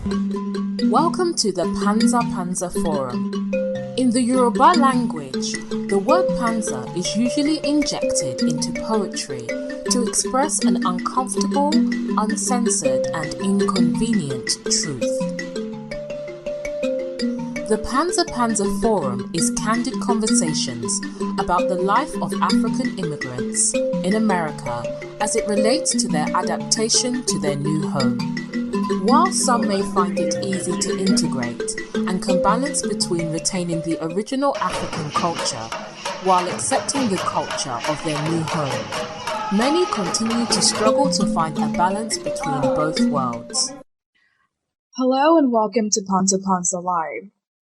Welcome to the Pánsá Pánsá Forum. In the Yoruba language, the word Pánsá is usually injected into poetry to express an uncomfortable, uncensored, and inconvenient truth. The Pánsá Pánsá Forum is candid conversations about the life of African immigrants in America as it relates to their adaptation to their new home. While some may find it easy to integrate and can balance between retaining the original African culture while accepting the culture of their new home, many continue to struggle to find a balance between both worlds. Hello and welcome to Pánsá Pánsá Live.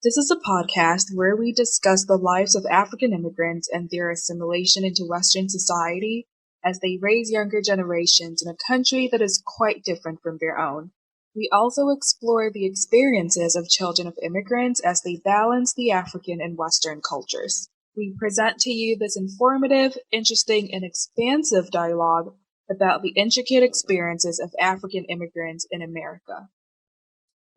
This is a podcast where we discuss the lives of African immigrants and their assimilation into Western society as they raise younger generations in a country that is quite different from their own. We also explore the experiences of children of immigrants as they balance the African and Western cultures. We present to you this informative, interesting, and expansive dialogue about the intricate experiences of African immigrants in America.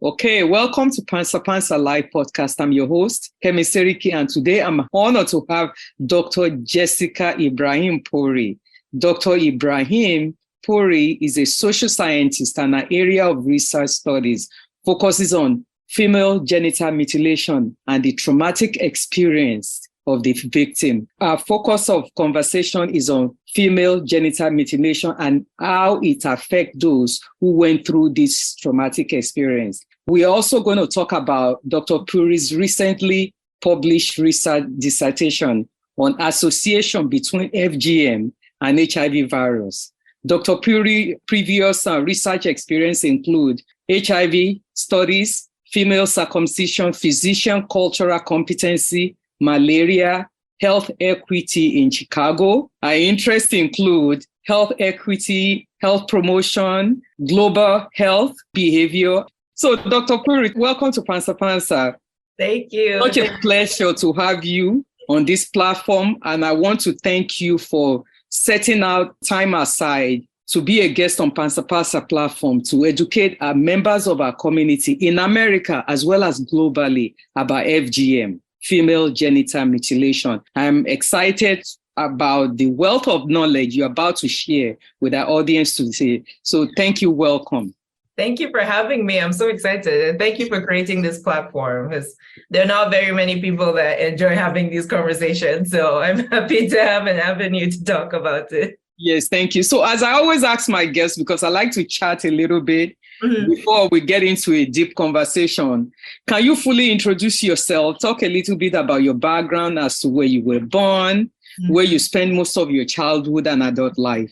Okay, welcome to Pánsá Pánsá Live Podcast. I'm your host, Kemi Seriki, and today I'm honored to have Dr. Jessica Ibrahim Puri. Dr. Ibrahim Puri is a social scientist and an area of research studies focuses on female genital mutilation and the traumatic experience of the victim. Our focus of conversation is on female genital mutilation and how it affects those who went through this traumatic experience. We're also going to talk about Dr. Puri's recently published research dissertation on association between FGM and HIV virus. Dr. Puri's previous research experience include HIV studies, female circumcision, physician cultural competency, malaria, health equity in Chicago. Our interests include health equity, health promotion, global health behavior. So, Dr. Puri, welcome to Pánsá Pánsá. Thank you. Such a pleasure to have you on this platform, and I want to thank you for setting out time aside to be a guest on Pánsá Pánsá platform to educate our members of our community in America as well as globally about FGM, female genital mutilation. I'm excited about the wealth of knowledge you're about to share with our audience today. So thank you. Welcome. Thank you for having me. I'm so excited. And thank you for creating this platform, because there are not very many people that enjoy having these conversations. So I'm happy to have an avenue to talk about it. Yes, thank you. So as I always ask my guests, because I like to chat a little bit before we get into a deep conversation, can you fully introduce yourself? Talk a little bit about your background as to where you were born, where you spent most of your childhood and adult life.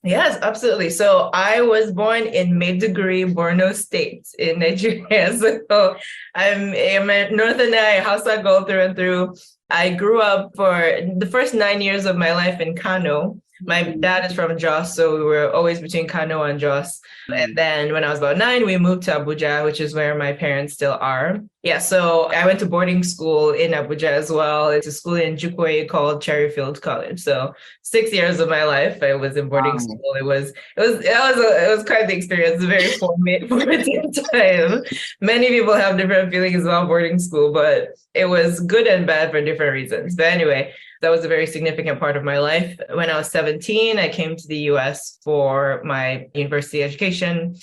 Yes, absolutely. So I was born in Maiduguri, Borno State in Nigeria. So I'm a Northern Hausa girl through and through. I grew up for the first 9 years of my life in Kano. My dad is from Jos, so we were always between Kano and Jos. And then when I was about 9, we moved to Abuja, which is where my parents still are. Yeah, so I went to boarding school in Abuja as well. It's a school in Jukwe called Cherryfield College. So 6 years of my life, I was in boarding school. It was quite the experience, a very formative time. Many people have different feelings about boarding school, but it was good and bad for different reasons. But anyway, that was a very significant part of my life. When I was 17, I came to the US for my university education.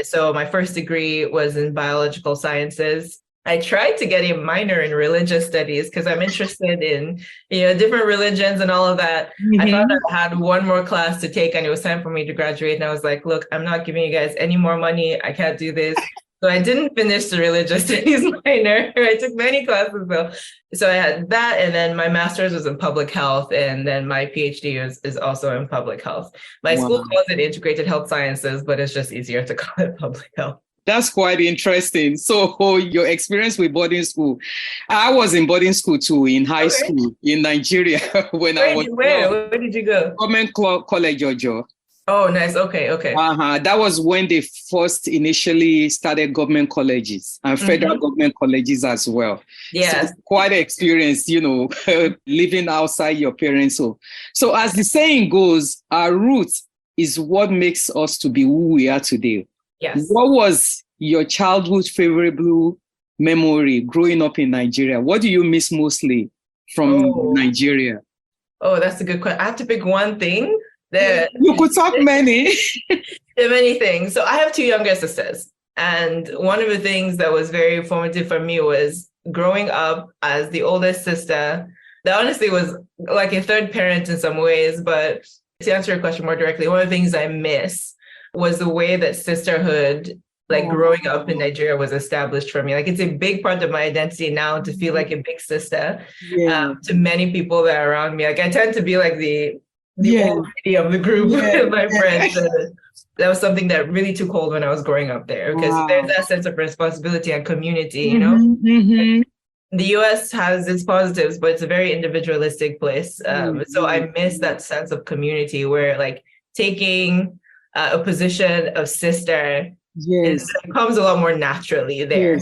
So my first degree was in biological sciences. I tried to get a minor in religious studies because I'm interested in, different religions and all of that. I thought I had one more class to take and it was time for me to graduate. And I was like, look, I'm not giving you guys any more money. I can't do this. So I didn't finish the religious studies minor. I took many classes though. So I had that, and then my master's was in public health, and then my PhD is also in public health. My school calls it integrated health sciences, but it's just easier to call it public health. That's quite interesting. So your experience with boarding school. I was in boarding school too, in high school in Nigeria. Where did you go? Government College, Jojo. Oh, nice. Okay. That was when they first initially started government colleges and federal government colleges as well. Yes. So quite an experience, living outside your parents' home. So as the saying goes, our roots is what makes us to be who we are today. Yes. What was your childhood favorable memory growing up in Nigeria? What do you miss mostly from Nigeria? Oh, that's a good question. I have to pick one thing. You could talk many. There are many things. So I have 2 younger sisters. And one of the things that was very formative for me was growing up as the oldest sister. That honestly was like a third parent in some ways. But to answer your question more directly, one of the things I miss was the way that sisterhood, like growing up in Nigeria, was established for me. Like it's a big part of my identity now to feel like a big sister to many people that are around me. Like I tend to be like the old lady of the group with my friends. That was something that really took hold when I was growing up there, because there's that sense of responsibility and community, you know? The US has its positives, but it's a very individualistic place. So I miss that sense of community where like taking a position of sister it comes a lot more naturally there.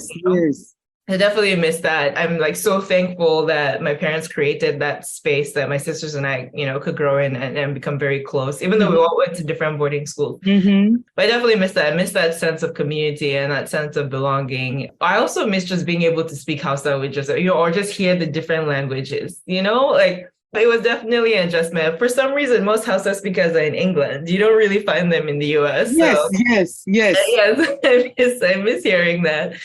I definitely miss that. I'm like so thankful that my parents created that space that my sisters and I, you know, could grow in and become very close, even though we all went to different boarding schools. But I definitely miss that. I miss that sense of community and that sense of belonging. I also miss just being able to speak Hausa with just, you know, or just hear the different languages, you know, like it was definitely an adjustment. For some reason, most Hausa speakers are in England. You don't really find them in the US. Yes. I miss hearing that.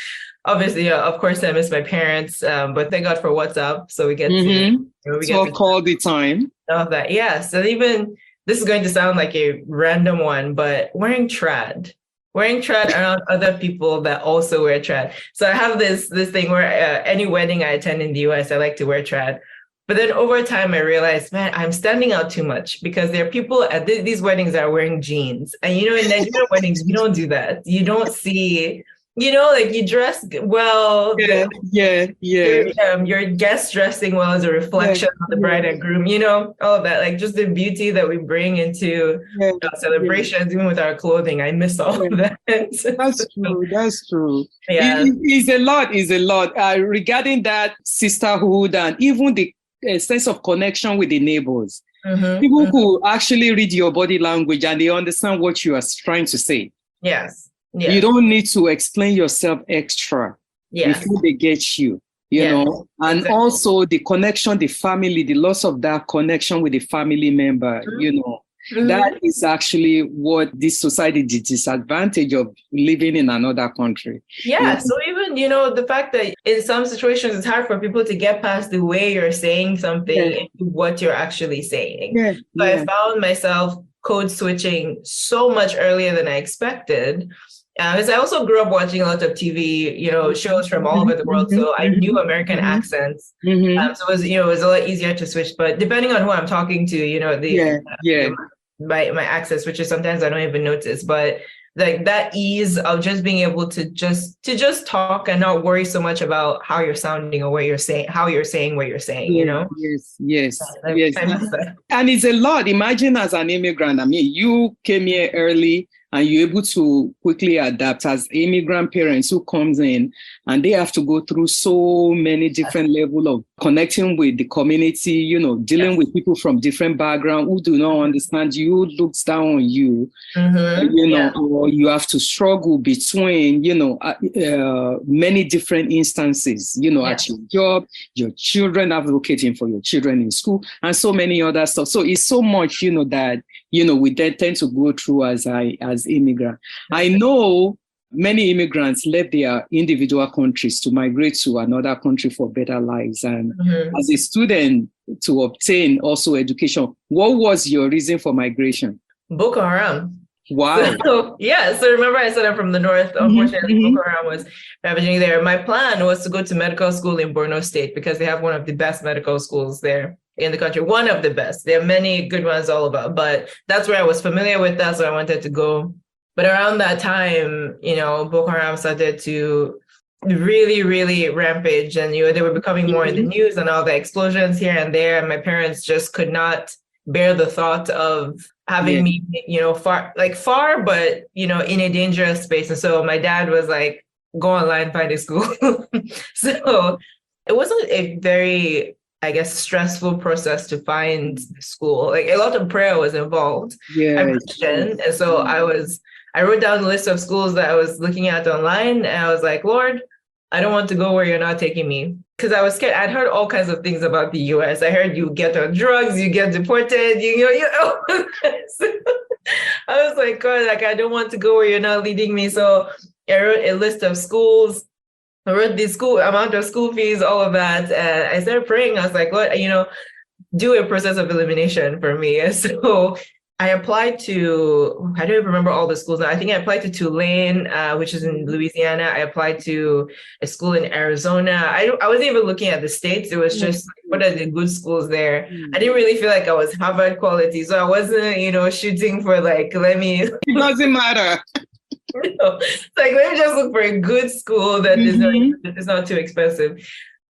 Obviously, of course, I miss my parents, but thank God for WhatsApp. So we get to talk all the time. All that. Yes. And even, this is going to sound like a random one, but wearing trad around other people that also wear trad. So I have this thing where any wedding I attend in the US, I like to wear trad. But then over time, I realized, man, I'm standing out too much because there are people at these weddings that are wearing jeans. And, you know, in Nigerian weddings, we don't do that. You don't see, you know, like you dress well. Your guest dressing well is a reflection of the bride and groom, you know, all of that. Like just the beauty that we bring into celebrations, even with our clothing. I miss all of that. That's true. Yeah. It's a lot. Regarding that sisterhood and even the sense of connection with the neighbors. People who actually read your body language and they understand what you are trying to say. Yes. You don't need to explain yourself extra before they get you, you know. And also the connection, the family, the loss of that connection with the family member, you know. That is actually what this society, the disadvantage of living in another country. Yeah. So even, you know, the fact that in some situations it's hard for people to get past the way you're saying something into what you're actually saying. I found myself code switching so much earlier than I expected. Because I also grew up watching a lot of TV, you know, shows from all over the world. So I knew American accents. So it was, you know, it was a lot easier to switch. But depending on who I'm talking to, you know, my accents, which is sometimes I don't even notice. But like that ease of just being able to just talk and not worry so much about how you're sounding or what you're saying, how you're saying what you're saying, you know? Yes. And it's a lot. Imagine as an immigrant, I mean, you came here early and you're able to quickly adapt as immigrant parents who comes in and they have to go through so many different levels of connecting with the community, you know, dealing with people from different backgrounds who do not understand you, who looks down on you, you know, or you have to struggle between, you know, many different instances, you know, at your job, your children, advocating for your children in school, and so many other stuff. So it's so much, you know, that, you know, we then tend to go through as immigrants. I know many immigrants left their individual countries to migrate to another country for better lives. And as a student, to obtain also education, what was your reason for migration? Boko Haram. Wow. So remember I said I'm from the north. Unfortunately, Boko Haram was ravaging there. My plan was to go to medical school in Borno State because they have one of the best medical schools there in the country. One of the best. There are many good ones all about, but that's where I was familiar with. That's where I wanted to go. But around that time, you know, Boko Haram started to really, really rampage, and, you know, they were becoming more in the news and all the explosions here and there. And my parents just could not bear the thought of having me, you know, far, but, you know, in a dangerous space. And so my dad was like, go online, find a school. So it wasn't a very, I guess, stressful process to find school. Like a lot of prayer was involved. I'm Christian. And so I wrote down a list of schools that I was looking at online, and I was like, Lord, I don't want to go where you're not taking me. Because I was scared. I'd heard all kinds of things about the US. I heard you get on drugs, you get deported, you know. So I was like, God, like, I don't want to go where you're not leading me. So I wrote a list of schools. I wrote the school amount of school fees, all of that. And I started praying. I was like, Lord, do a process of elimination for me. And so I applied to, I don't even remember all the schools now. I think I applied to Tulane, which is in Louisiana. I applied to a school in Arizona. I wasn't even looking at the states. It was just, what are the good schools there? I didn't really feel like I was Harvard quality. So I wasn't, shooting for like, it doesn't matter. It's like, let me just look for a good school that is not too expensive.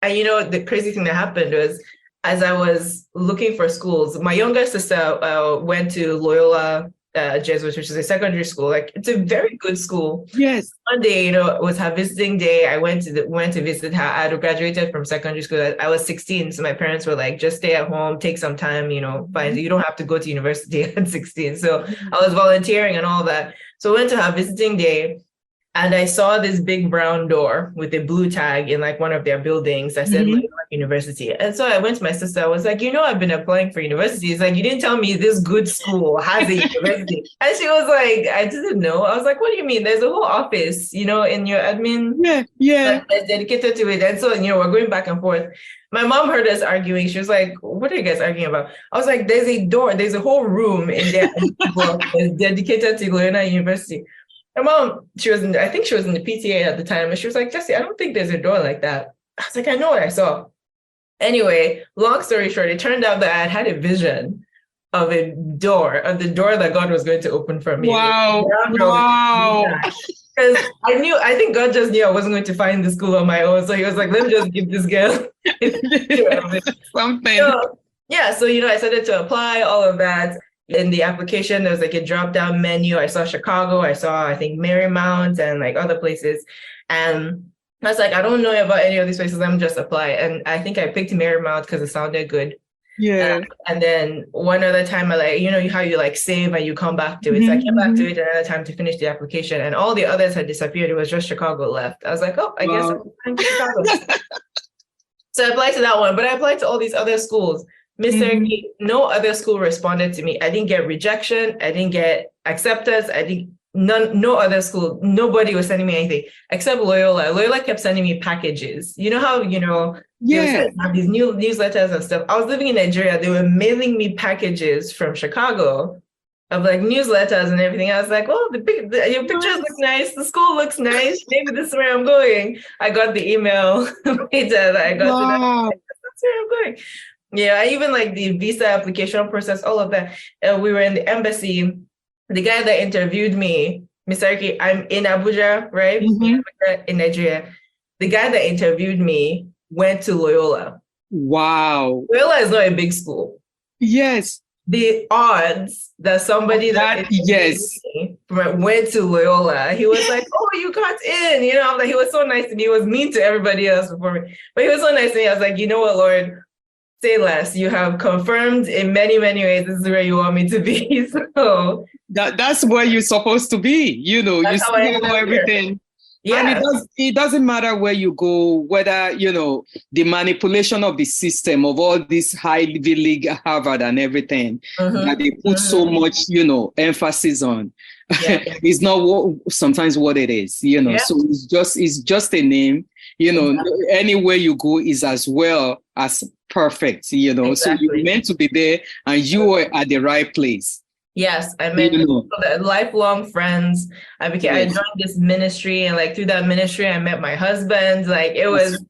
And the crazy thing that happened was, as I was looking for schools, my younger sister went to Loyola Jesuit, which is a secondary school. Like, it's a very good school. Yes. One day, it was her visiting day. I went to visit her. I had graduated from secondary school. I was 16, so my parents were like, just stay at home, take some time, fine. You don't have to go to university at 16. So I was volunteering and all that. So I went to her visiting day, and I saw this big brown door with a blue tag in like one of their buildings that said Loyola University. And so I went to my sister. I was like, I've been applying for universities. Like, you didn't tell me this good school has a university. And she was like, I didn't know. I was like, what do you mean? There's a whole office, in your admin. Yeah. That's dedicated to it. And so, we're going back and forth. My mom heard us arguing. She was like, what are you guys arguing about? I was like, there's a door. There's a whole room in there that's dedicated to Loyola University. My mom, I think she was in the PTA at the time, and she was like, Jessie, I don't think there's a door like that. I was like, I know what I saw. Anyway, long story short, it turned out that I had a vision of the door that God was going to open for me. Wow. Because I think God just knew I wasn't going to find the school on my own. So he was like, let me just give this girl something. So I started to apply all of that. In the application, there was like a drop-down menu. I saw Chicago. I saw, I think, Marymount and like other places. And I was like, I don't know about any of these places. Let me just apply. And I think I picked Marymount because it sounded good. Yeah. And then one other time, I like, how you like save and you come back to it. So I came back to it another time to finish the application, and all the others had disappeared. It was just Chicago left. I was like, I guess I'm in Chicago. So I applied to that one, but I applied to all these other schools. Mr. No other school responded to me. I didn't get rejection. I didn't get acceptance. No other school. Nobody was sending me anything except Loyola. Loyola kept sending me packages. You know how, have these new newsletters and stuff. I was living in Nigeria. They were mailing me packages from Chicago of like newsletters and everything. I was like, your pictures look nice. The school looks nice. Maybe this is where I'm going. I got the email later that I got to know. That's where I'm going. Yeah, even like the visa application process, all of that. We were in the embassy. The guy that interviewed me, Mr. Ariki, I'm in Abuja, right? In Nigeria. The guy that interviewed me went to Loyola. Wow. Loyola is not a big school. Yes. The odds that somebody went to Loyola, he was like, you got in. I'm like, he was so nice to me. He was mean to everybody else before me. But he was so nice to me. I was like, you know what, Lord? Say less. You have confirmed in many, many ways this is where you want me to be. So that's where you're supposed to be. You know everything. Yeah. And it doesn't matter where you go, whether, the manipulation of the system of all this Ivy League, Harvard and everything that they put so much, emphasis on. Yeah. It's not sometimes what it is, so it's just a name, anywhere you go is as well as perfect, Exactly. So you're meant to be there and you were at the right place. Yes, I met lifelong friends. I joined this ministry, and like through that ministry, I met my husband. Like it was,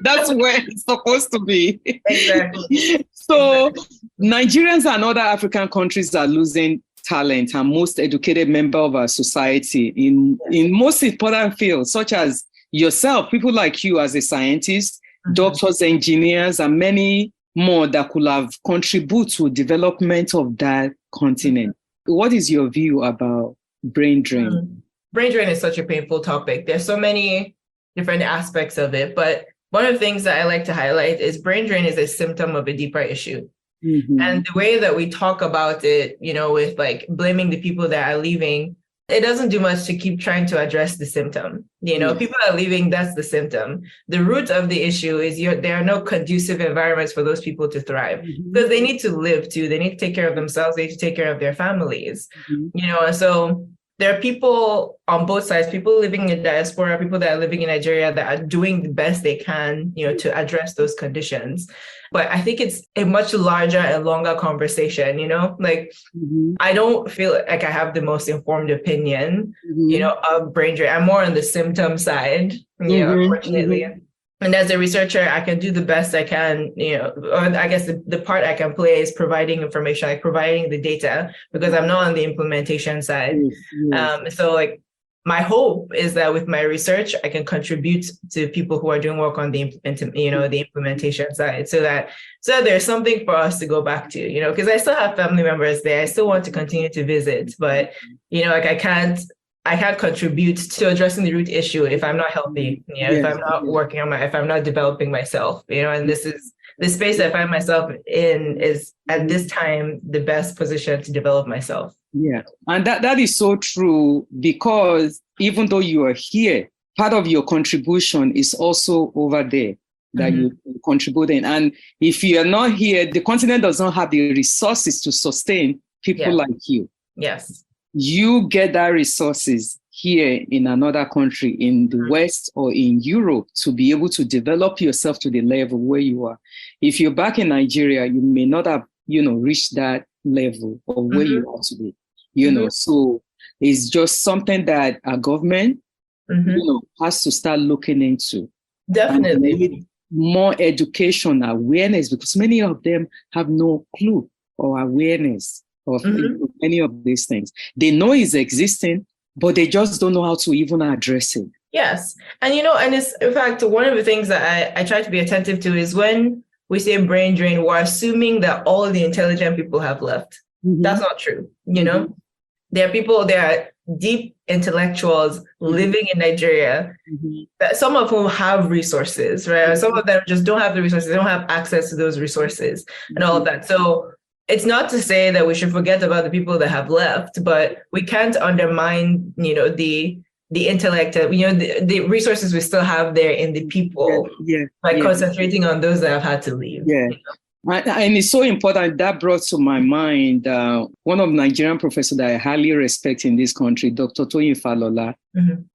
that's where it's supposed to be. Exactly. So Nigerians and other African countries are losing talent and most educated member of our society in most important fields, such as yourself, people like you as a scientist, doctors, engineers, and many more that could have contributed to development of that continent. What is your view about brain drain? Brain drain is such a painful topic. There's so many different aspects of it, but one of the things that I like to highlight is brain drain is a symptom of a deeper issue. And the way that we talk about it, with like blaming the people that are leaving, it doesn't do much to keep trying to address the symptom. People are leaving, that's the symptom. The root of the issue is there are no conducive environments for those people to thrive, because they need to live too. They need to take care of themselves. They need to take care of their families, and so there are people on both sides, people living in diaspora, people that are living in Nigeria that are doing the best they can, to address those conditions. But I think it's a much larger and longer conversation, I don't feel like I have the most informed opinion, of brain drain. I'm more on the symptom side, unfortunately. And as a researcher, I can do the best I can, or I guess the part I can play is providing information, like providing the data, because I'm not on the implementation side. So like my hope is that with my research, I can contribute to people who are doing work on the implementation side, so that there's something for us to go back to, because I still have family members there. I still want to continue to visit, but I can't contribute to addressing the root issue if I'm not healthy, if I'm not working on if I'm not developing myself, and this is the space I find myself in is at this time the best position to develop myself. Yeah. And that is so true, because even though you are here, part of your contribution is also over there that you contributing. And if you are not here, the continent does not have the resources to sustain people like you. Yes. You get that resources here in another country, in the West or in Europe, to be able to develop yourself to the level where you are. If you're back in Nigeria, you may not have, reached that level of where you are today, so it's just something that our government, has to start looking into. Definitely. More education, awareness, because many of them have no clue or awareness of any of these things. They know it's existing, but they just don't know how to even address it. Yes. And, and it's, in fact, one of the things that I try to be attentive to is when we say brain drain, we're assuming that all the intelligent people have left. That's not true. There are deep intellectuals living in Nigeria, that some of whom have resources, right? Some of them just don't have the resources. They don't have access to those resources and all of that. So it's not to say that we should forget about the people that have left, but we can't undermine, the intellect, the resources we still have there in the people by concentrating on those that have had to leave. Yeah. And it's so important. That brought to my mind one of Nigerian professors that I highly respect in this country, Dr. Toyin Falola.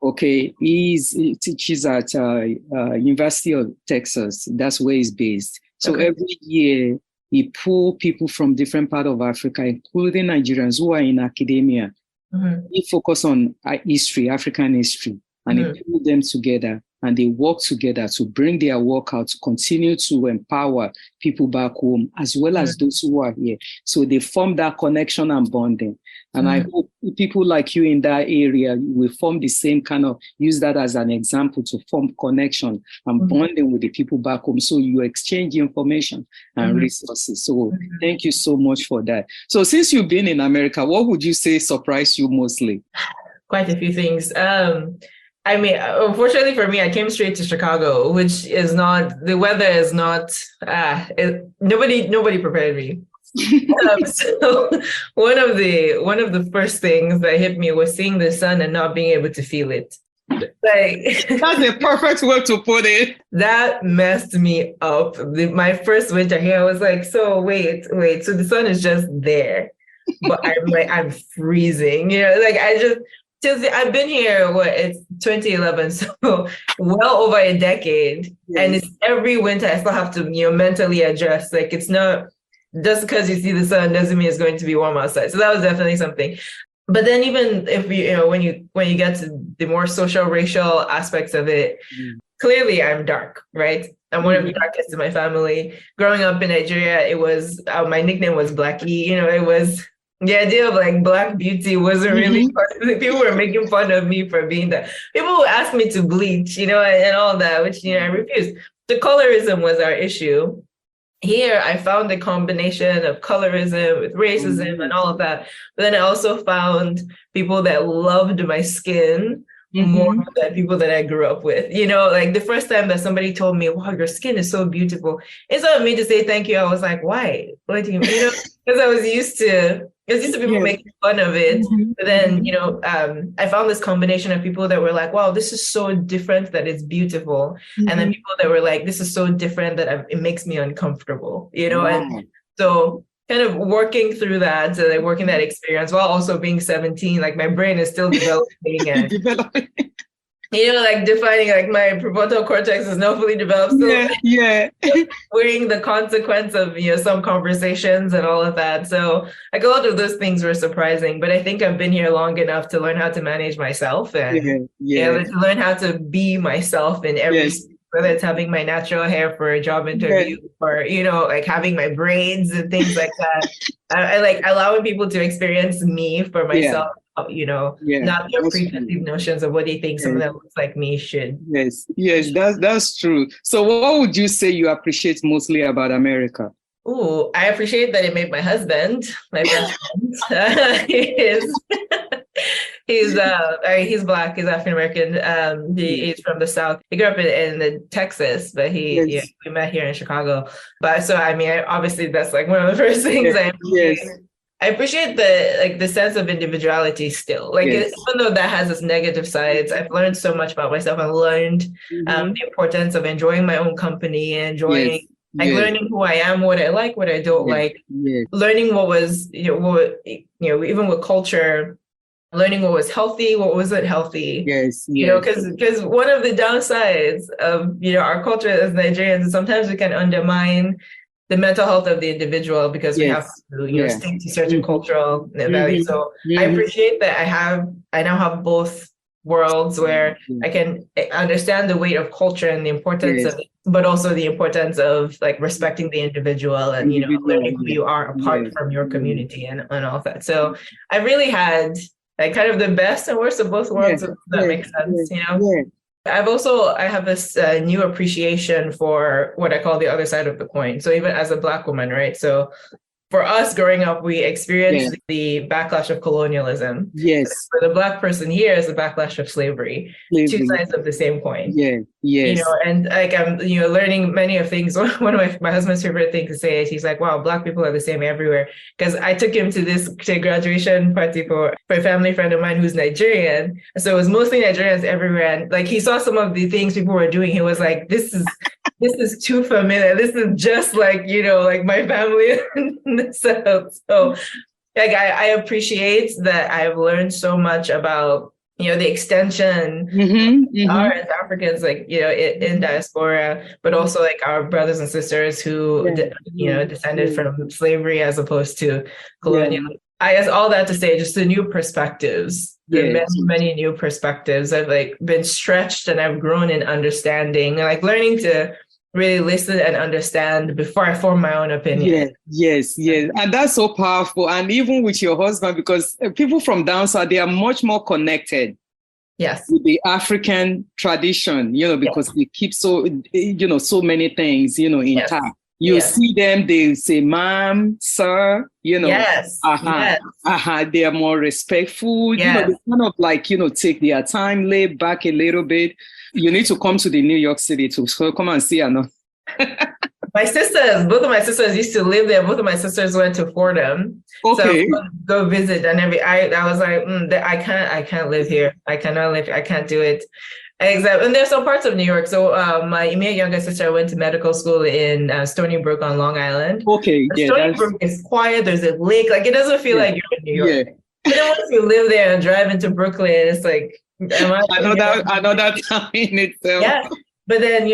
Okay, he teaches at University of Texas. That's where he's based. So every year, he pull people from different parts of Africa, including Nigerians who are in academia. He focus on history, African history, and he pull them together, and they work together to bring their work out, to continue to empower people back home, as well as those who are here. So they form that connection and bonding. And I hope people like you in that area will form the same kind of, use that as an example to form connection and bonding with the people back home. So you exchange information and resources. So thank you so much for that. So since you've been in America, what would you say surprised you mostly? Quite a few things. I mean, unfortunately for me, I came straight to Chicago, which is not, the weather is not, nobody prepared me. So one of the first things that hit me was seeing the sun and not being able to feel it. Like, that's the perfect way to put it. That messed me up. My first winter here, I was like, so wait, so the sun is just there, but I'm freezing. I've been here, it's 2011, so well over a decade. And it's every winter I still have to, mentally adjust. Like, it's not just because you see the sun doesn't mean it's going to be warm outside. So that was definitely something. But then even if when you get to the more social, racial aspects of it, clearly I'm dark, right? I'm one of the darkest in my family. Growing up in Nigeria, it was, my nickname was Blackie. It was, the idea of like Black beauty wasn't really, people were making fun of me for being that. People would ask me to bleach, and all that, which, I refused. The colorism was our issue. Here, I found a combination of colorism with racism and all of that. But then I also found people that loved my skin, more than people that I grew up with. Like the first time that somebody told me, wow, your skin is so beautiful, instead of me to say thank you, I was like, why? What do you mean? Because I was used to people making fun of it. But then, I found this combination of people that were like, wow, this is so different that it's beautiful. And then people that were like, this is so different that it makes me uncomfortable, And so kind of working through that, so like working that experience while also being 17, like my brain is still developing and like defining, like my prefrontal cortex is not fully developed. So weighing the consequence of, some conversations and all of that. So like a lot of those things were surprising, but I think I've been here long enough to learn how to manage myself and to learn how to be myself in every whether it's having my natural hair for a job interview or, like having my braids and things like that. I like allowing people to experience me for myself, not their preconceived notions of what they think someone that looks like me should. Yes, that's true. So what would you say you appreciate mostly about America? Ooh, I appreciate that it made my husband, my best friend. He's Black, he's African American. He's from the South. He grew up in Texas, but we met here in Chicago. But so obviously that's like one of the first things I appreciate. I appreciate the sense of individuality still. Like even though that has its negative sides, I've learned so much about myself. I learned the importance of enjoying my own company and enjoying learning who I am, what I like, what I don't like, learning what was, even with culture, learning what was healthy, what wasn't healthy. Because one of the downsides of, our culture as Nigerians is sometimes we can undermine the mental health of the individual because we have to, stick to certain cultural values. So I appreciate that I now have both worlds where I can understand the weight of culture and the importance of it, but also the importance of like respecting the individual and learning who you are apart from your community and all of that. So I really had like kind of the best and worst of both worlds, if that makes sense, I have this new appreciation for what I call the other side of the coin. So even as a Black woman, right? So for us growing up, we experienced the backlash of colonialism. For the Black person here is the backlash of slavery. Two sides of the same coin. And like I'm, learning many of things. One of my husband's favorite things to say is he's like, wow, Black people are the same everywhere. Because I took him to a graduation party for a family friend of mine who's Nigerian. So it was mostly Nigerians everywhere. And like he saw some of the things people were doing. He was like, this is too familiar. This is just like, like my family in the South. So like I appreciate that I've learned so much about, the extension are as Africans, like, in diaspora, but also like our brothers and sisters who, descended from slavery as opposed to colonial. I guess all that to say, just the new perspectives, many new perspectives. I've like been stretched and I've grown in understanding and like learning to really listen and understand before I form my own opinion. Yes. And that's so powerful. And even with your husband, because people from down south, they are much more connected. With the African tradition, because they keep so many things, intact. You see them, they say, ma'am, sir, They are more respectful. They kind of like, take their time, lay back a little bit. You need to come to the New York City to come and see both of my sisters used to live there. Both of my sisters went to Fordham. So go visit and I was like, I can't live here. I cannot live. I can't do it. Exactly. And there's some parts of New York. So my immediate younger sister went to medical school in Stony Brook on Long Island. Stony Brook is quiet. There's a lake. Like it doesn't feel like you're in New York. But then once you live there and drive into Brooklyn, it's like, I know that town in itself. But then,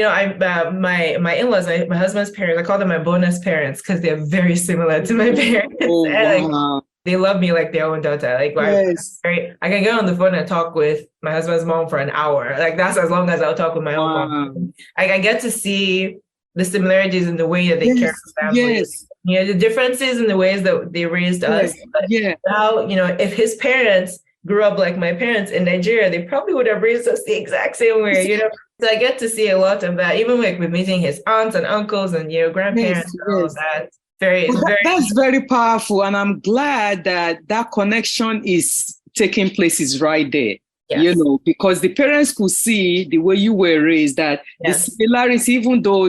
my in-laws, my husband's parents, I call them my bonus parents because they're very similar to my parents. Like, they love me like their own daughter. Like I can get on the phone and talk with my husband's mom for an hour. Like that's as long as I'll talk with my own mom. I get to see the similarities in the way that they care for families. The differences in the ways that they raised us. But now, if his parents grew up like my parents in Nigeria, they probably would have raised us the exact same way, So I get to see a lot of that, even like with meeting his aunts and uncles and grandparents and all that. That's very powerful, and I'm glad that connection is taking place is right there. you know, because the parents could see the way you were raised, that the similarities, even though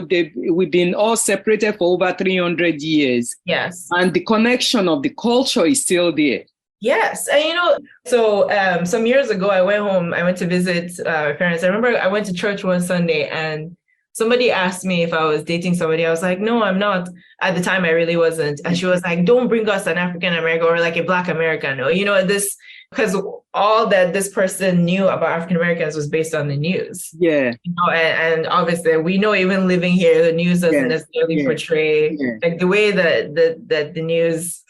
we've been all separated for over 300 years. Yes. And the connection of the culture is still there. Yes. And, you know, so some years ago, I went to visit my parents. I remember I went to church one Sunday and somebody asked me if I was dating somebody. I was like, no, I'm not. At the time, I really wasn't. And she was like, don't bring us an African American or like a Black American. Or, you know, this, because all that this person knew about African Americans was based on the news. Yeah. You know, and obviously we know even living here, the news doesn't necessarily portray like the way that the news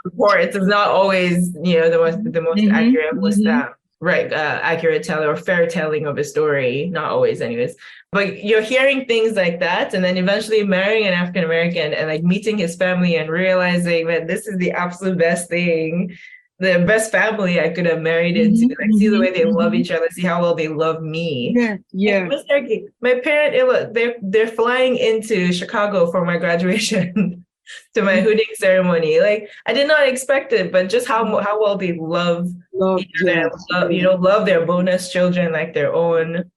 reports is not always, you know, the most accurate, most accurate telling or fair telling of a story. Not always, anyways. But you're hearing things like that, and then eventually marrying an African American and like meeting his family and realizing that this is the absolute best thing, the best family I could have married into. Like, see the way they love each other, see how well they love me. My parent, they're flying into Chicago for my graduation to my hooding ceremony. Like, I did not expect it, but just how well they love each other, you know, love their bonus children like their own.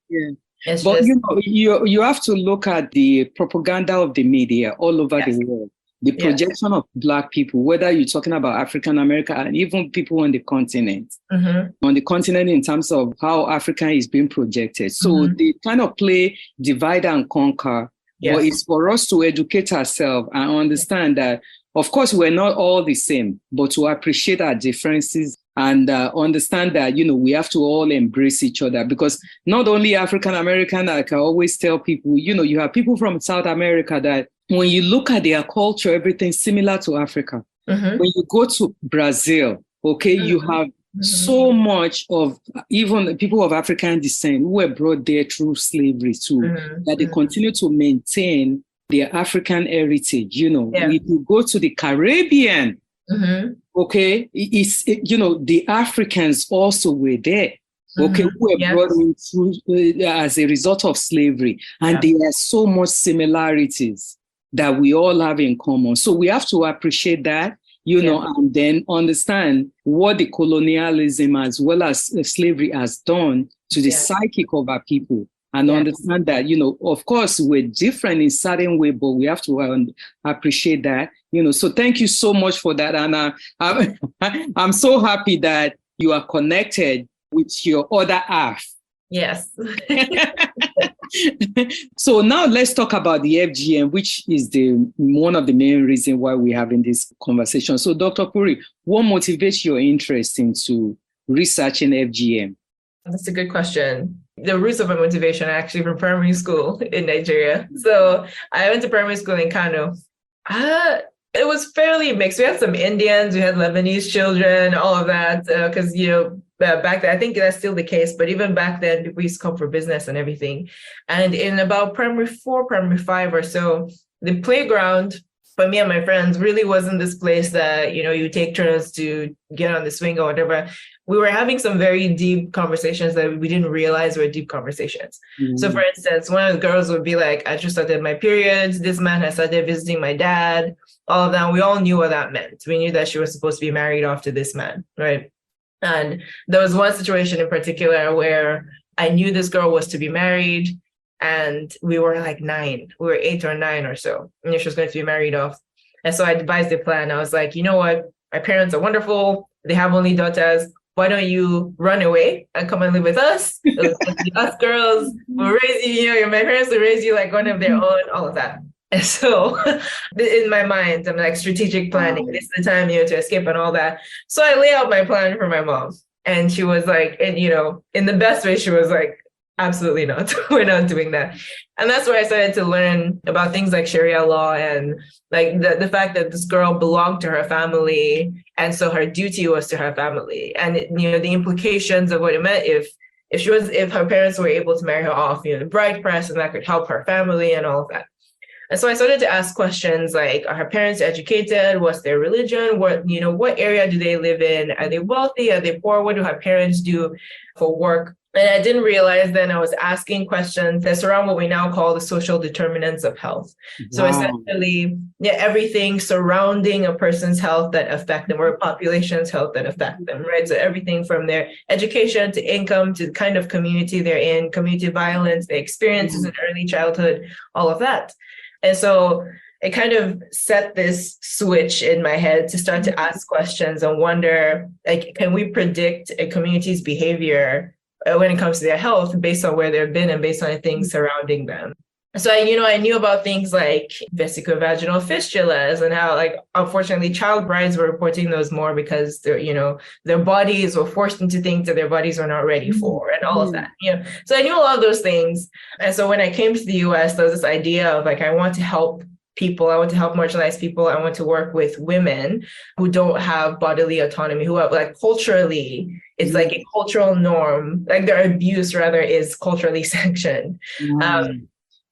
But you have to look at the propaganda of the media all over the world. The projection of Black people, whether you're talking about African American and even people on the continent, in terms of how Africa is being projected. So they kind of play divide and conquer. But it's for us to educate ourselves and understand that, of course, we're not all the same, but to appreciate our differences and understand that, you know, we have to all embrace each other, because not only African American, I can always tell people, you know, you have people from South America that when you look at their culture, everything's similar to Africa. When you go to Brazil, you have so much of even people of African descent who were brought there through slavery too, that they continue to maintain their African heritage. You know, if you go to the Caribbean, you know, the Africans also were there, who were brought in through, as a result of slavery. And there are so much similarities that we all have in common. So we have to appreciate that, you know, and then understand what the colonialism as well as slavery has done to the psychic of our people. And understand that, you know, of course, we're different in certain way, but we have to appreciate that, you know. So thank you so much for that. And I'm so happy that you are connected with your other half. Yes. So now let's talk about the FGM, which is one of the main reasons why we're having this conversation. So Dr. Puri, what motivates your interest into researching FGM? That's a good question. The roots of my motivation are actually from primary school in Nigeria. So I went to primary school in Kano. It was fairly mixed. We had some Indians, we had Lebanese children, all of that, because, you know, back then, I think that's still the case, but even back then, people used to come for business and everything. And in about primary 4, primary 5 or so, the playground for me and my friends really wasn't this place that, you know, you take turns to get on the swing or whatever. We were having some very deep conversations that we didn't realize were deep conversations. So for instance, one of the girls would be like, I just started my periods. This man has started visiting my dad, all of that. We all knew what that meant. We knew that she was supposed to be married off to this man, right? And there was one situation in particular where I knew this girl was to be married, and we were like 9. We were 8 or 9 or so, and she was going to be married off. And so I devised a plan. I was like, you know what? My parents are wonderful. They have only daughters. Why don't you run away and come and live with us? Us girls will raise you, you know, my parents will raise you like one of their own, all of that. And so in my mind, I'm like strategic planning. This is the time, you know, to escape and all that. So I lay out my plan for my mom. And she was like, and, you know, in the best way, she was like, absolutely not. We're not doing that. And that's where I started to learn about things like Sharia law and like the fact that this girl belonged to her family. And so her duty was to her family. And, you know, the implications of what it meant if her parents were able to marry her off, you know, the bride price, and that could help her family and all of that. And so I started to ask questions like, are her parents educated? What's their religion? What area do they live in? Are they wealthy? Are they poor? What do her parents do for work? And I didn't realize then I was asking questions that surround what we now call the social determinants of health. Wow. So essentially, everything surrounding a person's health that affect them, or a population's health that affect them, right? So everything from their education to income to the kind of community they're in, community violence, their experiences in early childhood, all of that. And so it kind of set this switch in my head to start to ask questions and wonder, like, can we predict a community's behavior when it comes to their health based on where they've been and based on the things surrounding them? So I knew about things like vesicovaginal fistulas and how, like, unfortunately, child brides were reporting those more because their bodies were forced into things that their bodies were not ready for, and all of that. So I knew a lot of those things. And so when I came to the US, there was this idea of, like, I want to help people. I want to help marginalized people. I want to work with women who don't have bodily autonomy, who have, like, culturally, it's like a cultural norm, like their abuse rather is culturally sanctioned.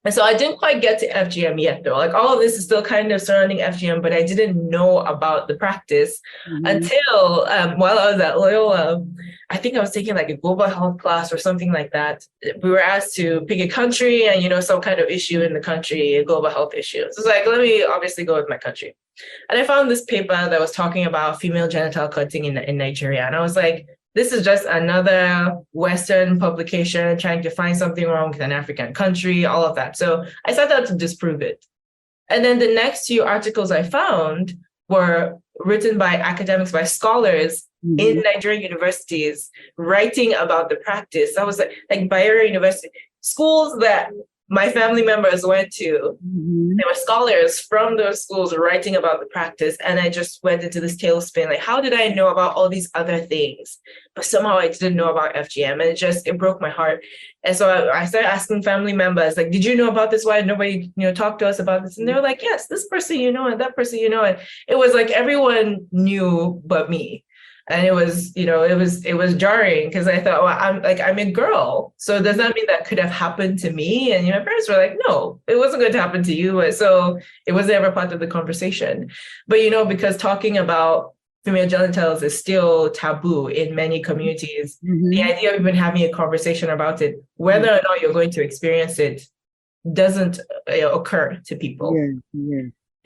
And so I didn't quite get to FGM yet, though. Like, all of this is still kind of surrounding FGM, but I didn't know about the practice until while I was at Loyola. I think I was taking like a global health class or something like that. We were asked to pick a country and, some kind of issue in the country, a global health issue. So it's like, let me obviously go with my country. And I found this paper that was talking about female genital cutting in Nigeria. And I was like, this is just another Western publication trying to find something wrong with an African country, all of that. So I set out to disprove it. And then the next few articles I found were written by academics, by scholars in Nigerian universities, writing about the practice. I was like Bayero University, schools that my family members went to. There were scholars from those schools writing about the practice. And I just went into this tailspin. Like, how did I know about all these other things? But somehow I didn't know about FGM. And it broke my heart. And so I started asking family members, like, did you know about this? Why nobody, talked to us about this? And they were like, yes, this person, and that person, and it was like everyone knew but me. And it was, it was jarring because I thought, well, I'm a girl. So does that mean that could have happened to me? And my parents were like, no, it wasn't going to happen to you. But so it was never part of the conversation. But, because talking about female genitals is still taboo in many communities, the idea of even having a conversation about it, whether or not you're going to experience it, doesn't occur to people.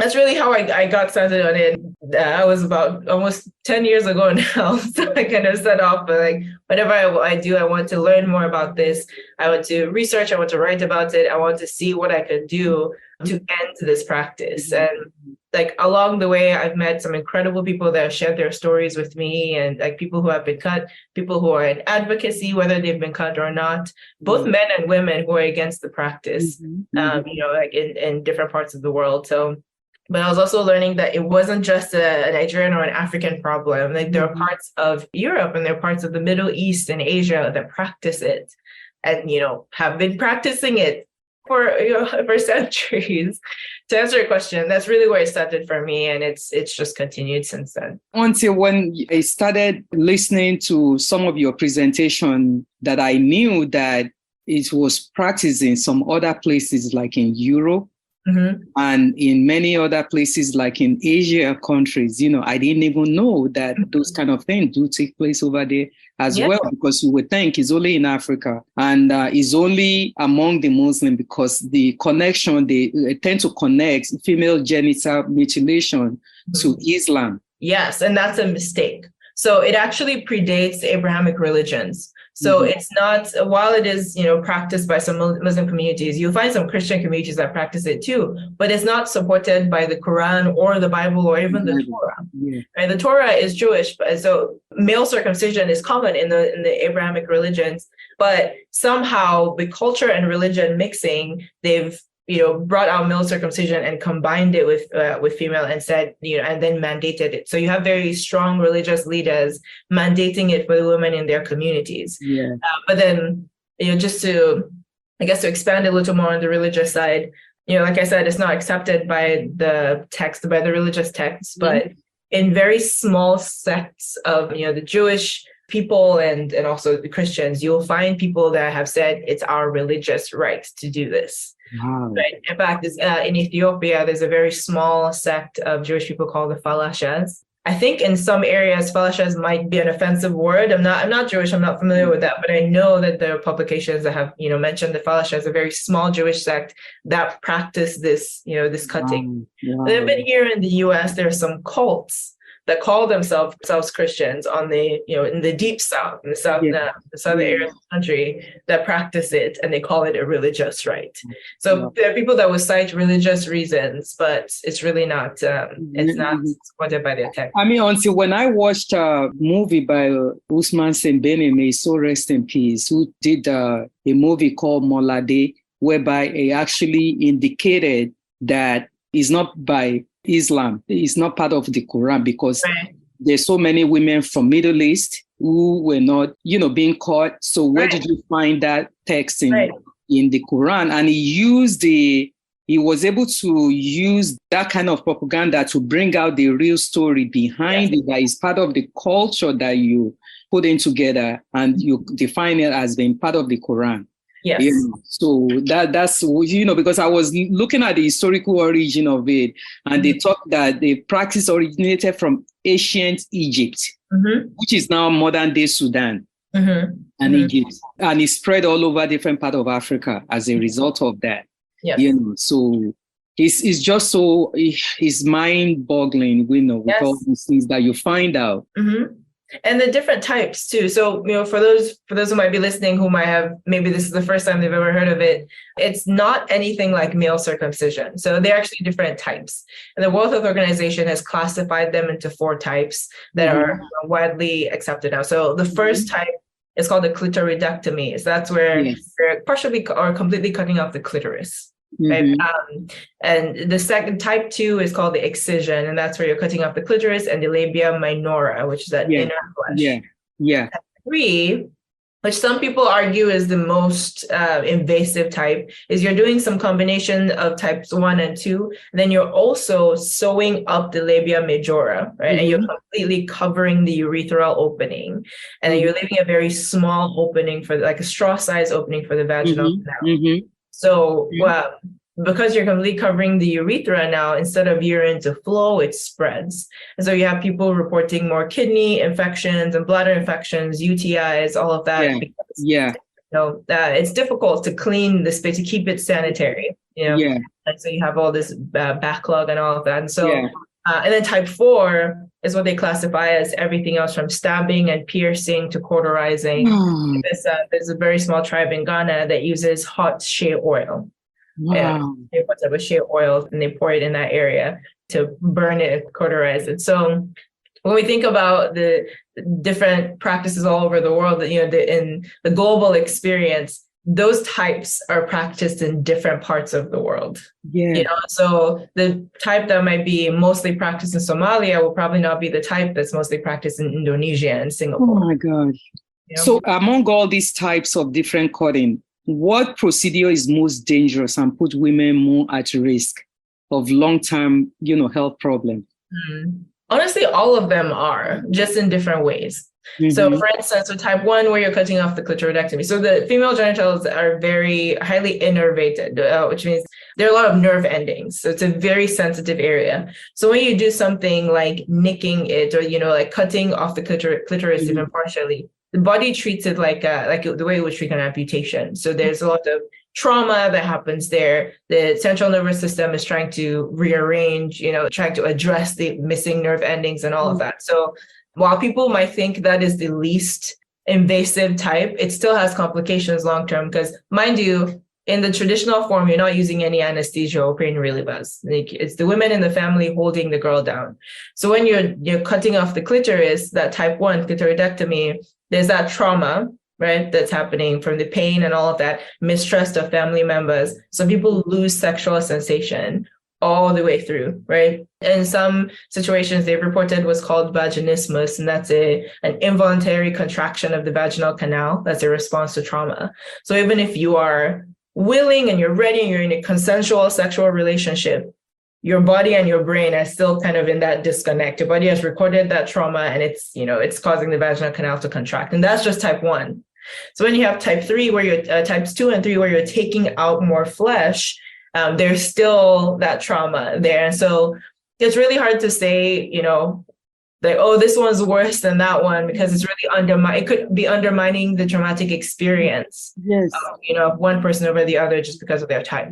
That's really how I got started on it. I was about almost 10 years ago now. So I kind of set off, but like, whatever I do, I want to learn more about this. I want to research. I want to write about it. I want to see what I can do to end this practice. And like along the way, I've met some incredible people that have shared their stories with me, and like people who have been cut, people who are in advocacy, whether they've been cut or not, both men and women who are against the practice, like in different parts of the world. So, but I was also learning that it wasn't just a Nigerian or an African problem. Like there are parts of Europe and there are parts of the Middle East and Asia that practice it and, have been practicing it for centuries. To answer your question, that's really where it started for me. And it's just continued since then. Until when I started listening to some of your presentation, that I knew that it was practiced in some other places like in Europe. And in many other places, like in Asia countries, I didn't even know that those kind of things do take place over there as well, because you would think it's only in Africa and it's only among the Muslims, because the connection, they tend to connect female genital mutilation to Islam. Yes, and that's a mistake. So it actually predates the Abrahamic religions. So it's not, while it is, practiced by some Muslim communities, you'll find some Christian communities that practice it too, but it's not supported by the Quran or the Bible or even the Torah. Right? The Torah is Jewish, so male circumcision is common in the Abrahamic religions, but somehow the culture and religion mixing, they've brought out male circumcision and combined it with female and said, and then mandated it. So you have very strong religious leaders mandating it for the women in their communities. But then, just to expand a little more on the religious side, like I said, it's not accepted by the text, by the religious texts, but in very small sects of, the Jewish people and also the Christians, you'll find people that have said it's our religious right to do this. Right. In fact, in Ethiopia, there's a very small sect of Jewish people called the Falashas. I think in some areas, falashas might be an offensive word. I'm not Jewish. I'm not familiar with that, but I know that there are publications that have, mentioned the falash as a very small Jewish sect that practice this, this cutting. Wow. But here in the U.S., there are some cults that call themselves Christians on the, in the deep south, in the southern areas of the country that practice it, and they call it a religious rite. So there are people that will cite religious reasons, but it's really not. It's not supported by their text. I mean, until when I watched a movie by Usman Sembene, may so rest in peace, who did a movie called Molade, whereby he actually indicated that it's not by Islam. It's not part of the Quran because there's so many women from Middle East who were not, being caught. So where did you find that text in the Quran? And he was able to use that kind of propaganda to bring out the real story behind it, that is part of the culture that you put in together and you define it as being part of the Quran. Yes. So that's, because I was looking at the historical origin of it, and they talk that the practice originated from ancient Egypt, which is now modern day Sudan and Egypt. And it spread all over different parts of Africa as a result of that. Yes. So it's just so, it's mind boggling, with all these things that you find out. And the different types too. So, for those who might be listening, who might have, maybe this is the first time they've ever heard of it, it's not anything like male circumcision. So they're actually different types. And the World Health Organization has classified them into 4 types that are widely accepted now. So the first type is called the clitoridectomy. So that's where you're partially or completely cutting off the clitoris. Right? And the second type 2 is called the excision, and that's where you're cutting off the clitoris and the labia minora, which is that inner flesh. Type 3, which some people argue is the most invasive type, is you're doing some combination of types 1 and 2, and then you're also sewing up the labia majora, right? And you're completely covering the urethral opening, and then you're leaving a very small opening for, like a straw size opening for the vaginal canal. So because you're completely covering the urethra now, instead of urine to flow, it spreads. And so you have people reporting more kidney infections and bladder infections, UTIs, all of that. It's difficult to clean the space, to keep it sanitary, And so you have all this backlog and all of that. And so, and then type 4 is what they classify as everything else from stabbing and piercing to cauterizing. There's a very small tribe in Ghana that uses hot shea oil. They put up a shea oil and they pour it in that area to burn it, cauterize it. So when we think about the different practices all over the world, in the global experience, those types are practiced in different parts of the world. So the type that might be mostly practiced in Somalia will probably not be the type that's mostly practiced in Indonesia and Singapore. Oh my God. So among all these types of different cutting, what procedure is most dangerous and put women more at risk of long-term, health problems? Honestly, all of them are, just in different ways. So for instance, with type 1, where you're cutting off the clitoridectomy. So the female genitals are very highly innervated, which means there are a lot of nerve endings. So it's a very sensitive area. So when you do something like nicking it, or, like cutting off the clitoris even partially, the body treats it like the way it would treat an amputation. So there's a lot of trauma that happens there. The central nervous system is trying to rearrange, trying to address the missing nerve endings and all of that. So while people might think that is the least invasive type, it still has complications long-term because, mind you, in the traditional form, you're not using any anesthesia or pain relievers. It's the women in the family holding the girl down. So when you're cutting off the clitoris, that type 1 clitoridectomy, there's that trauma, right, that's happening from the pain and all of that, mistrust of family members. So people lose sexual sensation all the way through, right? In some situations, they've reported what's called vaginismus, and that's an involuntary contraction of the vaginal canal. That's a response to trauma. So even if you are willing and you're ready and you're in a consensual sexual relationship, your body and your brain are still kind of in that disconnect. Your body has recorded that trauma and it's causing the vaginal canal to contract. And that's just type 1. So when you have type 3, where you're types 2 and 3, where you're taking out more flesh, there's still that trauma there. And so it's really hard to say, like, oh, this one's worse than that one because it's really it could be undermining the traumatic experience of one person over the other just because of their type.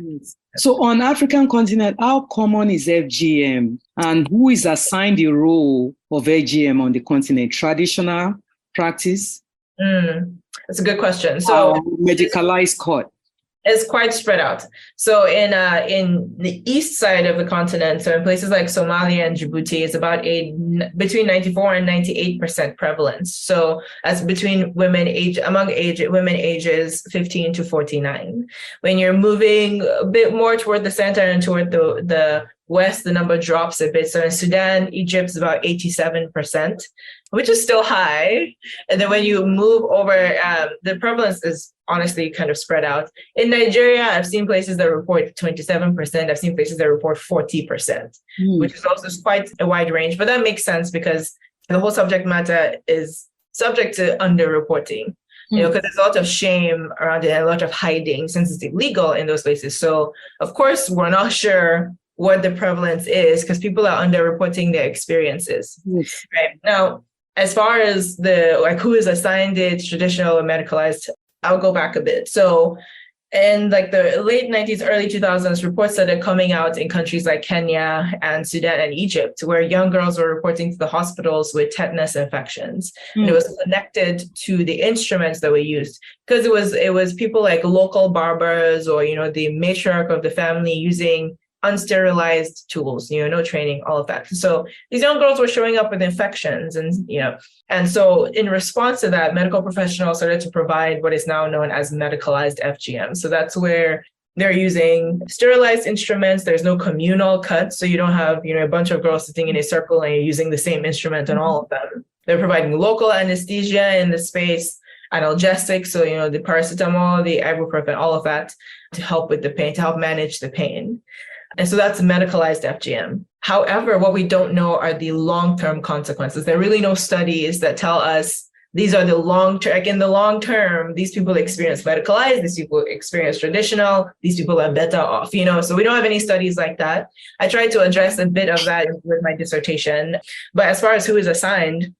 So on African continent, how common is FGM, and who is assigned the role of FGM on the continent? Traditional practice? That's a good question. So medicalized court. It's quite spread out. So in the east side of the continent, so in places like Somalia and Djibouti, it's about between 94 and 98% prevalence. So that's between women ages 15 to 49. When you're moving a bit more toward the center and toward the west, the number drops a bit. So in Sudan, Egypt is about 87%, which is still high. And then when you move over, the prevalence is honestly kind of spread out. In Nigeria, I've seen places that report 27%. I've seen places that report 40%, which is also quite a wide range. But that makes sense because the whole subject matter is subject to underreporting. Because there's a lot of shame around it and a lot of hiding since it's illegal in those places. So, of course, we're not sure what the prevalence is because people are underreporting their experiences. Right now, as far as who is assigned it, traditional or medicalized, I'll go back a bit. So in the late 90s, early 2000s, reports started coming out in countries like Kenya and Sudan and Egypt, where young girls were reporting to the hospitals with tetanus infections. And it was connected to the instruments that were used because it was people like local barbers or, the matriarch of the family using unsterilized tools, no training, all of that. So these young girls were showing up with infections and so in response to that, medical professionals started to provide what is now known as medicalized FGM. So that's where they're using sterilized instruments. There's no communal cuts. So you don't have, a bunch of girls sitting in a circle and you're using the same instrument on all of them. They're providing local anesthesia in the space, analgesics. So, the paracetamol, the ibuprofen, all of that to help with the pain, to help manage the pain. And so that's medicalized FGM. However, what we don't know are the long-term consequences. There are really no studies that tell us these are the long-term, in the long term, these people experience medicalized, these people experience traditional, these people are better off, so we don't have any studies like that. I tried to address a bit of that with my dissertation. But as far as who is assigned,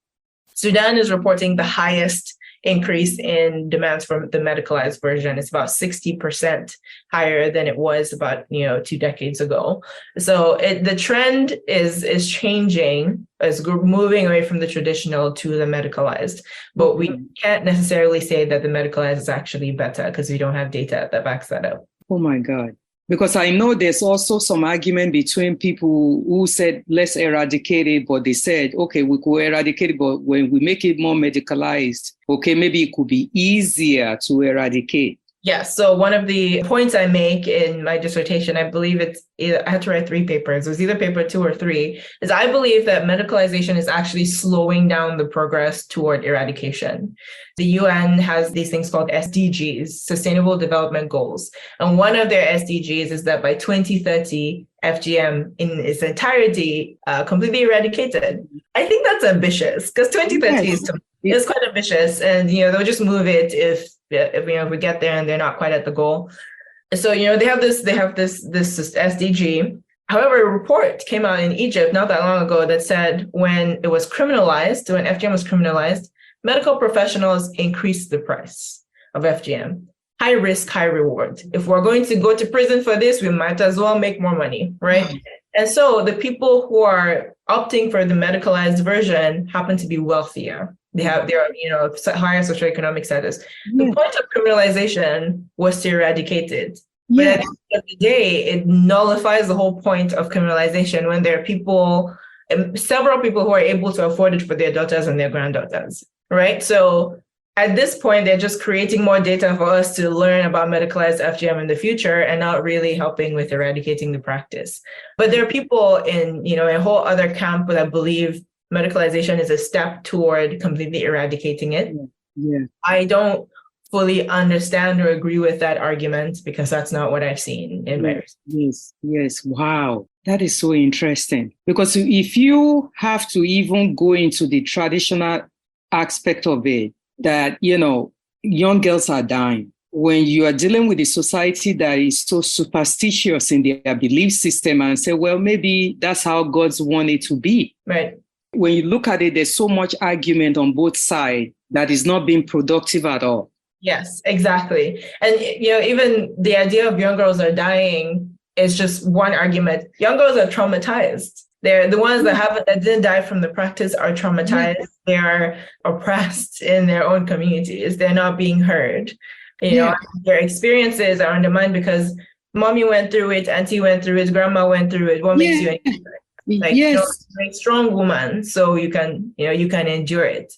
Sudan is reporting the highest increase in demands for the medicalized version. It's about 60% higher than it was about 2 decades ago. So the trend is changing, is moving away from the traditional to the medicalized. But we can't necessarily say that the medicalized is actually better because we don't have data that backs that up. Oh my God. Because I know there's also some argument between people who said, let's eradicate it, but they said, okay, we could eradicate it, but when we make it more medicalized, okay, maybe it could be easier to eradicate. Yes. So one of the points I make in my dissertation, I believe I had to write 3 papers. It was either paper 2 or 3, is I believe that medicalization is actually slowing down the progress toward eradication. The UN has these things called SDGs, Sustainable Development Goals. And one of their SDGs is that by 2030, FGM in its entirety completely eradicated. I think that's ambitious because 2030 is quite ambitious. And, they'll just move it if we get there and they're not quite at the goal. So, they have this SDG. However, a report came out in Egypt not that long ago that said when FGM was criminalized, medical professionals increased the price of FGM. High risk, high reward. If we're going to go to prison for this, we might as well make more money, right? And so the people who are opting for the medicalized version happen to be wealthier. They're higher socioeconomic status. The point of criminalization was to eradicate it. But at the end of the day, it nullifies the whole point of criminalization when there are several people who are able to afford it for their daughters and their granddaughters, right? So at this point, they're just creating more data for us to learn about medicalized FGM in the future and not really helping with eradicating the practice. But there are people in, a whole other camp that believe medicalization is a step toward completely eradicating it. I don't fully understand or agree with that argument because that's not what I've seen in my research. Yes. Wow. That is so interesting. Because if you have to even go into the traditional aspect of it, that, young girls are dying. When you are dealing with a society that is so superstitious in their belief system and say, well, maybe that's how God's want it to be. Right. when you look at it, there's so much argument on both sides that is not being productive at all. Yes, exactly. And, even the idea of young girls are dying is just one argument. Young girls are traumatized. They're the ones that didn't die from the practice are traumatized. Yeah. They are oppressed in their own communities. They're not being heard. Their experiences are undermined because mommy went through it, auntie went through it, grandma went through it. What makes you endure it? Like, you're a strong woman, so you can endure it.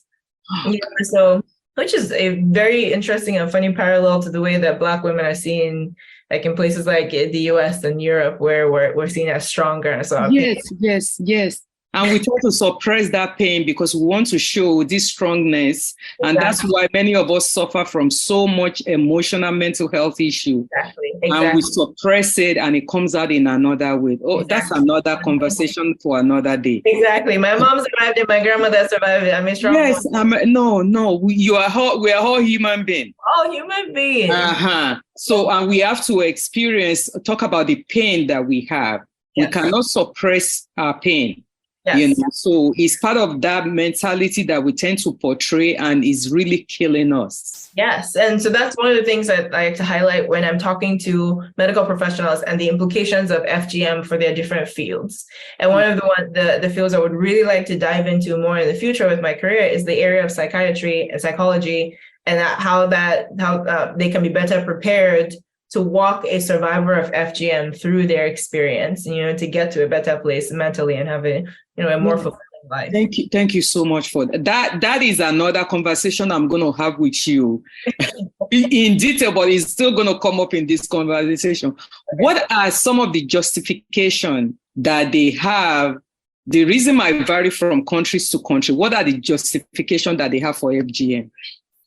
So, which is a very interesting and funny parallel to the way that Black women are seen, like in places like the US and Europe, where we're seen as stronger. So yes. And we try to suppress that pain because we want to show this strongness. Exactly. And that's why many of us suffer from so much emotional mental health issue. Exactly. And we suppress it and it comes out in another way. That's another conversation for another day. Exactly. My mom survived it. My grandmother survived it. I'm a strong woman. No. We are all human beings. All human beings. So, and we have to talk about the pain that we have. Yes. We cannot suppress our pain. Yes. So it's part of that mentality that we tend to portray and is really killing us. Yes. And so that's one of the things that I like to highlight when I'm talking to medical professionals and the implications of FGM for their different fields. And one of the fields I would really like to dive into more in the future with my career is the area of psychiatry and psychology, and how they can be better prepared to walk a survivor of FGM through their experience, to get to a better place mentally and have a more fulfilling life. Thank you so much for that. That is another conversation I'm going to have with you in detail, but it's still going to come up in this conversation. Okay. What are some of the justification that they have? The reason might vary from countries to country. What are the justification that they have for FGM?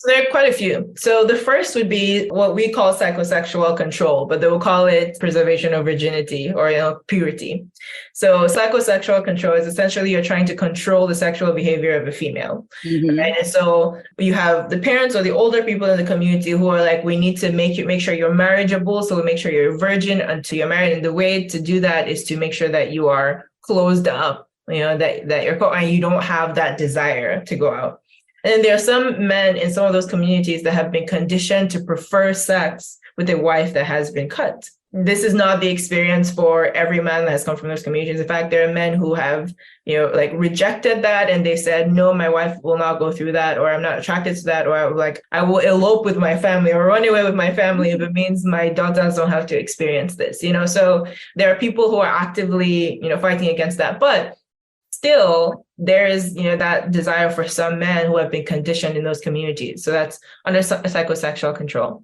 So there are quite a few. So the first would be what we call psychosexual control, but they will call it preservation of virginity or purity. So psychosexual control is essentially you're trying to control the sexual behavior of a female. Mm-hmm. Right? And so you have the parents or the older people in the community who are like, we need to make sure you're marriageable. So we make sure you're a virgin until you're married. And the way to do that is to make sure that you are closed up, that you're, and you don't have that desire to go out. And there are some men in some of those communities that have been conditioned to prefer sex with a wife that has been cut. This is not the experience for every man that has come from those communities. In fact, there are men who have, rejected that, and they said, no, my wife will not go through that, or I'm not attracted to that, or I will elope with my family or run away with my family if it means my daughters don't have to experience this. So there are people who are actively, fighting against that. But still, there is, that desire for some men who have been conditioned in those communities. So that's under psychosexual control.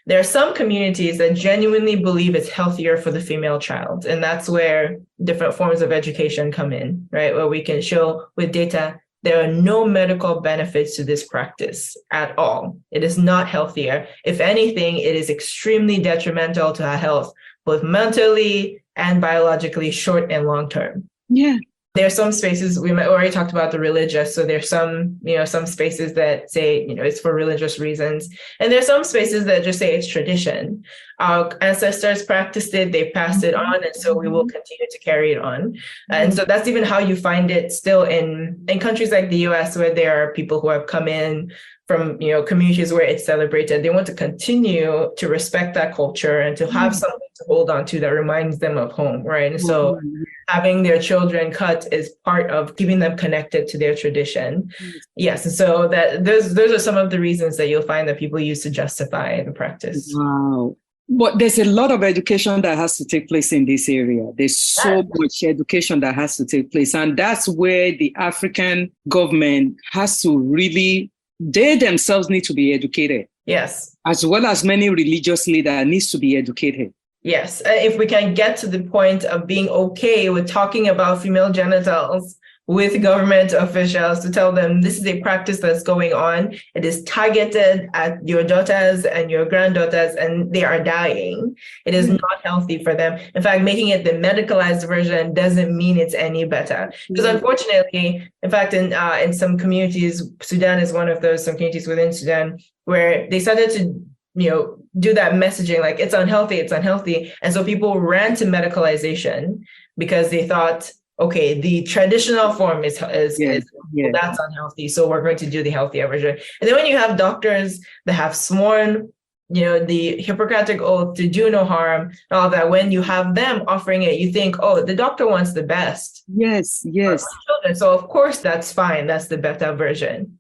There are some communities that genuinely believe it's healthier for the female child. And that's where different forms of education come in, right? Where we can show with data, there are no medical benefits to this practice at all. It is not healthier. If anything, it is extremely detrimental to our health, both mentally and biologically, short and long term. Yeah. There are some spaces, we already talked about the religious. So there's some spaces that say, it's for religious reasons. And there's some spaces that just say it's tradition. Our ancestors practiced it, they passed it on. And so we will continue to carry it on. And so that's even how you find it still in countries like the US, where there are people who have come in from, communities where it's celebrated. They want to continue to respect that culture and to have something to hold on to that reminds them of home, right? And so having their children cut is part of keeping them connected to their tradition. Yes. And so those are some of the reasons that you'll find that people use to justify the practice. Wow. But there's a lot of education that has to take place in this area. There's so much education that has to take place. And that's where the African government has to really, they themselves need to be educated. Yes. As well as many religious leaders needs to be educated. Yes. If we can get to the point of being okay with talking about female genitals with government officials, to tell them this is a practice that's going on. It is targeted at your daughters and your granddaughters, and they are dying. It is not healthy for them. In fact, making it the medicalized version doesn't mean it's any better. Because unfortunately, in fact, in some communities, Sudan is one of those, some communities within Sudan, where they started to do that messaging like it's unhealthy. And so people ran to medicalization because they thought okay, the traditional form is well, that's unhealthy, so we're going to do the healthier version. And then when you have doctors that have sworn, the Hippocratic oath to do no harm, and all that, when you have them offering it, you think, oh, the doctor wants the best. Yes. Children. So of course that's fine. That's the better version,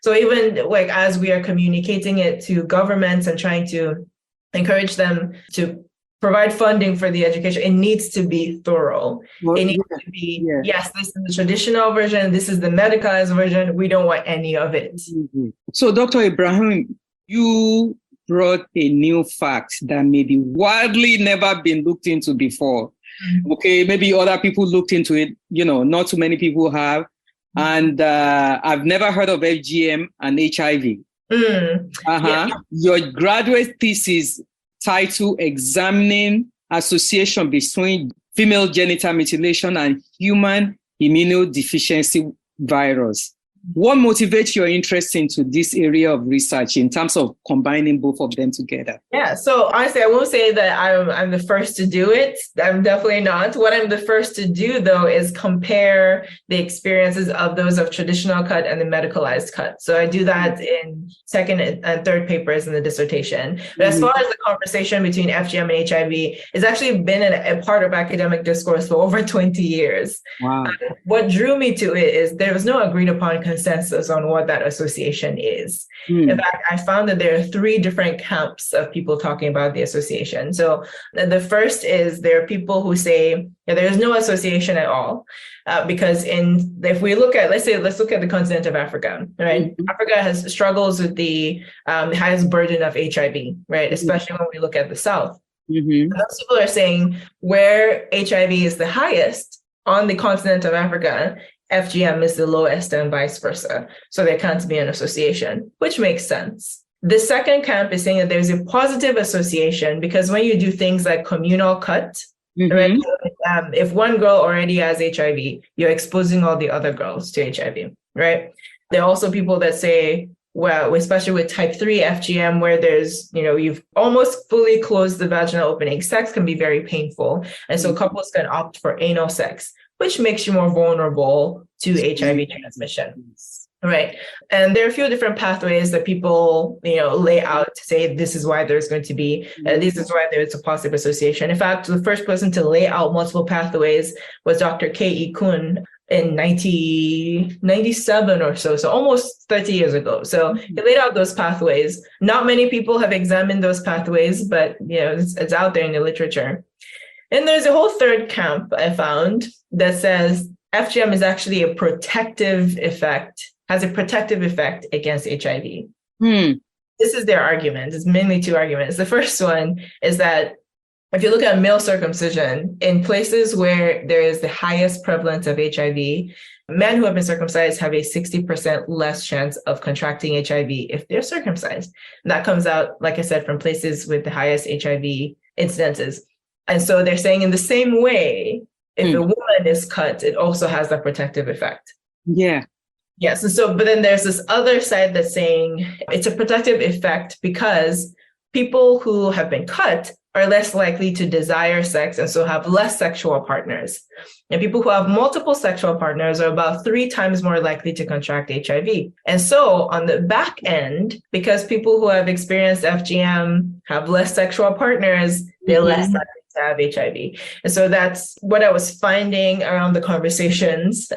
So even like as we are communicating it to governments and trying to encourage them to provide funding for the education, it needs to be thorough. It needs to be, yes, this is the traditional version, this is the medicalized version. We don't want any of it. Mm-hmm. So Dr. Ibrahim, you brought a new fact that maybe widely never been looked into before. Mm-hmm. Okay, maybe other people looked into it, not too many people have. Mm-hmm. And I've never heard of FGM and HIV. Your graduate thesis titled Examining Association Between Female Genital Mutilation and Human Immunodeficiency Virus. What motivates your interest into this area of research in terms of combining both of them together? Yeah, so honestly, I won't say that I'm the first to do it. I'm definitely not. What I'm the first to do, though, is compare the experiences of those of traditional cut and the medicalized cut. So I do that in second and third papers in the dissertation. But as far as the conversation between FGM and HIV, it's actually been a part of academic discourse for over 20 years. Wow. What drew me to it is there was no agreed upon consensus on what that association is. In fact, I found that there are three different camps of people talking about the association. So the first is there are people who say there is no association at all, because if we look at, let's look at the continent of Africa, right? Africa struggles with the highest burden of HIV, right? Especially when we look at the South. Those people are saying where HIV is the highest on the continent of Africa, FGM is the lowest and vice versa. So there can't be an association, which makes sense. The second camp is saying that there's a positive association because when you do things like communal cut, right? If one girl already has HIV, you're exposing all the other girls to HIV, right? There are also people that say, well, especially with type 3 FGM, where there's, you've almost fully closed the vaginal opening, sex can be very painful. And so couples can opt for anal sex, which makes you more vulnerable to HIV transmission, right? And there are a few different pathways that people, lay out to say this is why there's going to be, this is why there's a positive association. In fact, the first person to lay out multiple pathways was Dr. K.E. Kuhn in 1997 or so almost 30 years ago. So he laid out those pathways. Not many people have examined those pathways, but it's out there in the literature. And there's a whole third camp I found that says FGM is actually has a protective effect against HIV. This is their argument. It's mainly two arguments. The first one is that if you look at male circumcision, in places where there is the highest prevalence of HIV, men who have been circumcised have a 60% less chance of contracting HIV if they're circumcised. And that comes out, like I said, from places with the highest HIV incidences. And so they're saying in the same way, if a woman is cut, it also has that protective effect. Yeah. Yes. And so, but then there's this other side that's saying it's a protective effect because people who have been cut are less likely to desire sex and so have less sexual partners. And people who have multiple sexual partners are about 3 times more likely to contract HIV. And so on the back end, because people who have experienced FGM have less sexual partners, they're less likely to have HIV. And so that's what I was finding around the conversations,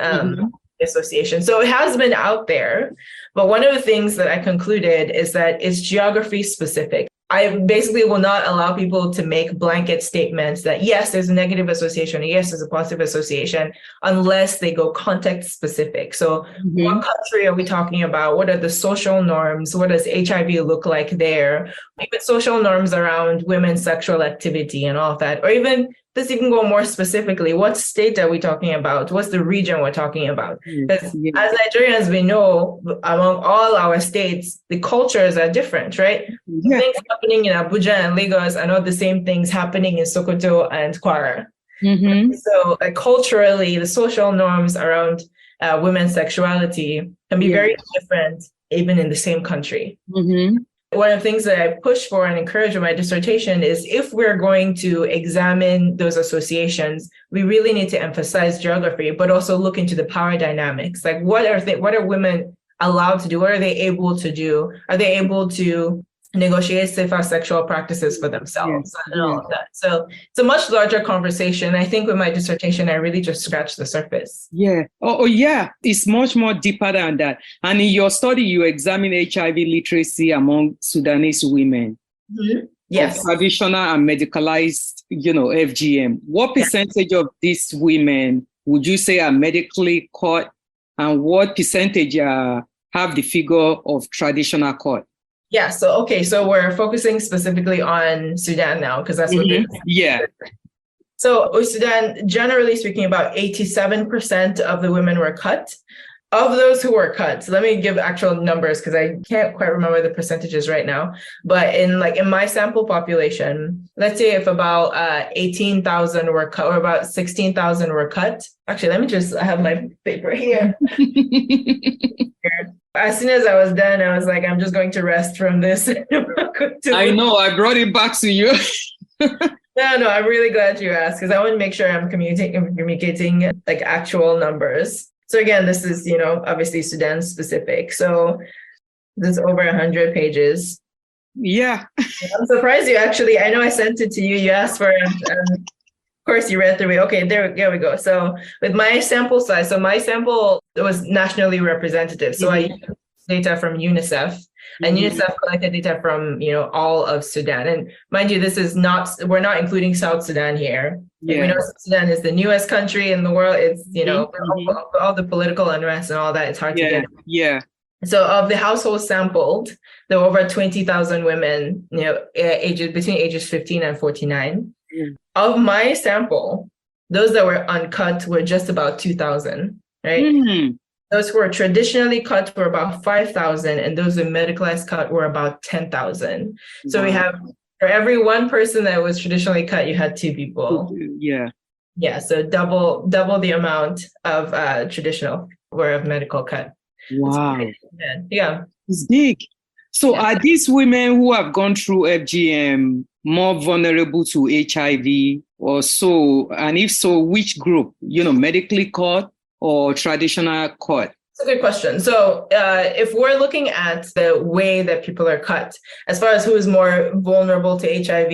association. So it has been out there, but one of the things that I concluded is that it's geography specific. I basically will not allow people to make blanket statements that, yes, there's a negative association, or yes, there's a positive association, unless they go context specific. So what country are we talking about? What are the social norms? What does HIV look like there? Even social norms around women's sexual activity and all of that, or even let's even go more specifically. What state are we talking about? What's the region we're talking about? Because as Nigerians, we know among all our states, the cultures are different, right? Things happening in Abuja and Lagos are not the same things happening in Sokoto and Kwara. So culturally, the social norms around women's sexuality can be very different, even in the same country. one of the things that I push for and encourage in my dissertation is if we're going to examine those associations, we really need to emphasize geography, but also look into the power dynamics. Like what are women allowed to do? What are they able to do? Are they able to negotiate safer sexual practices for themselves and all of that? So it's a much larger conversation. I think with my dissertation, I really just scratched the surface. Yeah. Yeah. It's much more deeper than that. And in your study, you examine HIV literacy among Sudanese women. Mm-hmm. Yes. Traditional and medicalized, FGM. What percentage of these women would you say are medically caught? And what percentage have the figure of traditional caught? Yeah. So we're focusing specifically on Sudan now, because that's what it is. Yeah. So Sudan, generally speaking, about 87% of the women were cut. Of those who were cut, so let me give actual numbers because I can't quite remember the percentages right now. But in my sample population, let's say if about 18,000 were cut, or about 16,000 were cut. Actually, I have my paper here. As soon as I was done, I was like, I'm just going to rest from this. I know, I brought it back to you. No, I'm really glad you asked, because I want to make sure I'm communicating like actual numbers. So again, this is, obviously Sudan specific. So this is over 100 pages. Yeah. I'm surprised you actually, I know I sent it to you. You asked for it. Of course, you read through it. Okay, there we go. So with my sample size, so my sample was nationally representative. So I used data from UNICEF. And UNICEF collected data from, all of Sudan. And mind you, we're not including South Sudan here. Yeah. We know South Sudan is the newest country in the world. It's, all the political unrest and all that, it's hard to get. Yeah. So of the households sampled, there were over 20,000 women, between ages 15 and 49. Of my sample, those that were uncut were just about 2,000, right? Those who were traditionally cut were about 5,000, and those who medicalized cut were about 10,000. So we have, for every one person that was traditionally cut, you had two people. Yeah. Yeah, so double the amount of traditional were of medical cut. Wow. Yeah. It's big. So are these women who have gone through FGM more vulnerable to HIV or so? And if so, which group, medically caught or traditional cut? It's a good question. So if we're looking at the way that people are cut, as far as who is more vulnerable to HIV,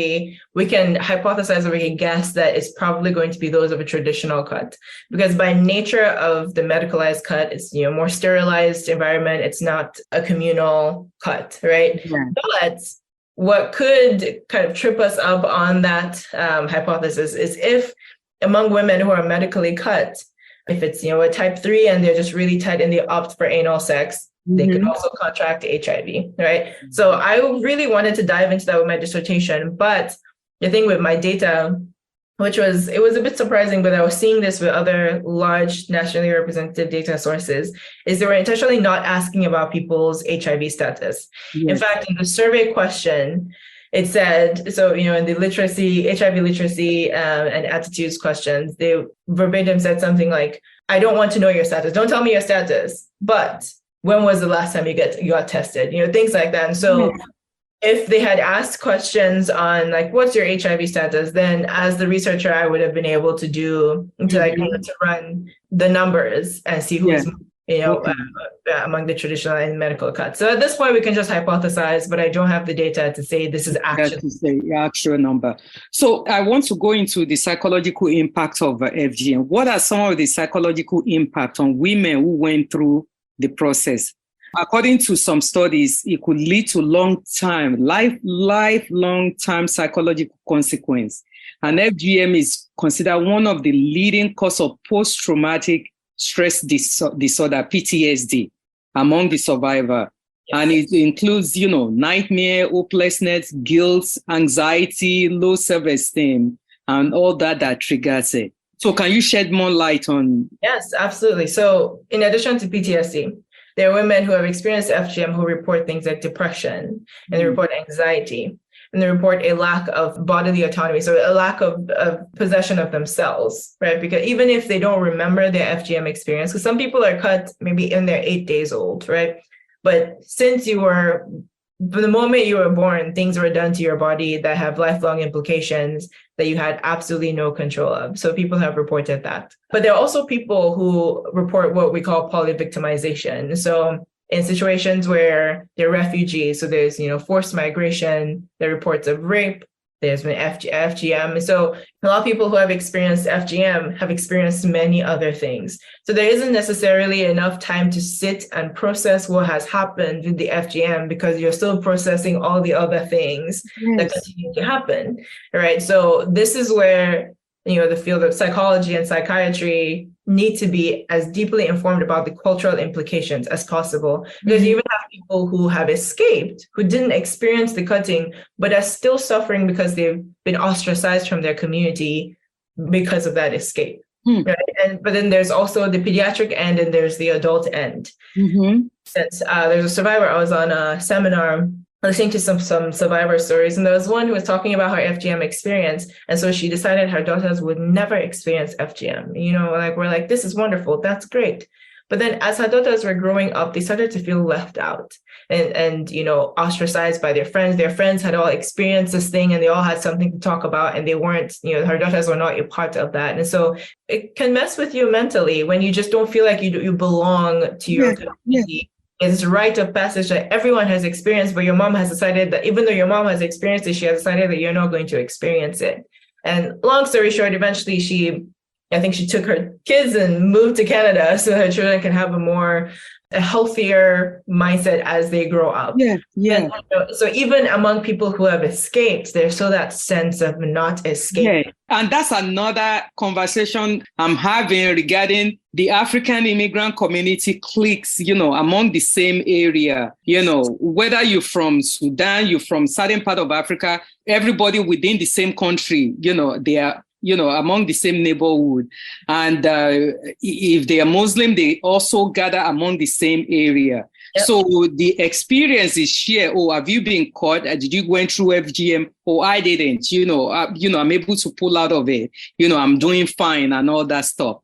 we can hypothesize or we can guess that it's probably going to be those of a traditional cut. Because by nature of the medicalized cut, it's more sterilized environment. It's not a communal cut, right? Yeah. But what could kind of trip us up on that hypothesis is if among women who are medically cut, if it's, a type 3 and they're just really tight and they opt for anal sex, they could also contract HIV, right? So I really wanted to dive into that with my dissertation. But the thing with my data, it was a bit surprising, but I was seeing this with other large nationally representative data sources, is they were intentionally not asking about people's HIV status. Yes. In fact, in the survey question, it said, so, in the HIV literacy and attitudes questions, they verbatim said something like, I don't want to know your status. Don't tell me your status. But when was the last time you got tested? Things like that. And so if they had asked questions on like, what's your HIV status, then as the researcher, I would have been able to to run the numbers and see who is among the traditional and medical cuts. So at this point, we can just hypothesize, but I don't have the data to say this is actual number. So I want to go into the psychological impact of FGM. What are some of the psychological impact on women who went through the process? According to some studies, it could lead to lifelong time psychological consequence. And FGM is considered one of the leading cause of post-traumatic stress disorder, PTSD, among the survivor. Yes. And it includes, nightmare, hopelessness, guilt, anxiety, low self-esteem, and all that triggers it. So can you shed more light on? Yes, absolutely. So in addition to PTSD, there are women who have experienced FGM who report things like depression, and they report anxiety, and they report a lack of bodily autonomy, so a lack of possession of themselves, right? Because even if they don't remember their FGM experience, because some people are cut maybe in their 8 days old, right? But since you were from the moment you were born, things were done to your body that have lifelong implications that you had absolutely no control of. So people have reported that. But there are also people who report what we call polyvictimization. So in situations where they're refugees, so there's, forced migration, there are reports of rape, there's been FGM. So a lot of people who have experienced FGM have experienced many other things. So there isn't necessarily enough time to sit and process what has happened with the FGM because you're still processing all the other things that continue to happen, right? So this is where, the field of psychology and psychiatry need to be as deeply informed about the cultural implications as possible. Because you even have people who have escaped, who didn't experience the cutting, but are still suffering because they've been ostracized from their community because of that escape. Right? But then there's also the pediatric end and there's the adult end. Since there's a survivor, I was on a seminar listening to some survivor stories, and there was one who was talking about her FGM experience, and so she decided her daughters would never experience FGM. We're like, this is wonderful, that's great. But then as her daughters were growing up, they started to feel left out and ostracized by their friends. Their friends had all experienced this thing and they all had something to talk about, and they weren't, her daughters were not a part of that. And so it can mess with you mentally when you just don't feel like you belong to your community. It's a rite of passage that everyone has experienced, but your mom has decided that even though your mom has experienced it, she has decided that you're not going to experience it. And long story short, eventually I think she took her kids and moved to Canada so her children can have a healthier mindset as they grow up. And, so even among people who have escaped, there's still that sense of not escaping. And that's another conversation I'm having regarding the African immigrant community cliques, among the same area, whether you're from Sudan, you're from certain part of Africa, everybody within the same country, they are among the same neighborhood. And if they are Muslim, they also gather among the same area. Yep. So the experience is shared. Oh, have you been caught? Did you went through FGM? Oh, I didn't. I'm able to pull out of it. I'm doing fine and all that stuff.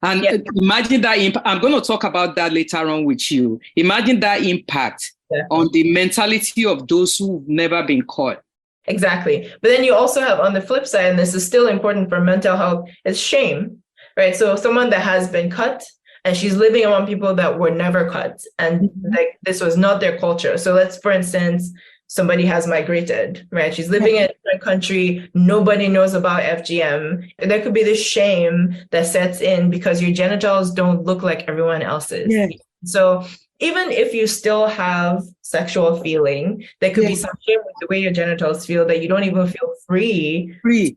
And imagine that I'm going to talk about that later on with you. Imagine that impact on the mentality of those who've never been caught. Exactly. But then you also have on the flip side, and this is still important for mental health, is shame, right? So someone that has been cut and she's living among people that were never cut and like this was not their culture. So let's, for instance, somebody has migrated, right? She's living in a different country. Nobody knows about FGM. And there could be this shame that sets in because your genitals don't look like everyone else's. Yeah. So even if you still have sexual feeling, there could be some shame with the way your genitals feel that you don't even feel free to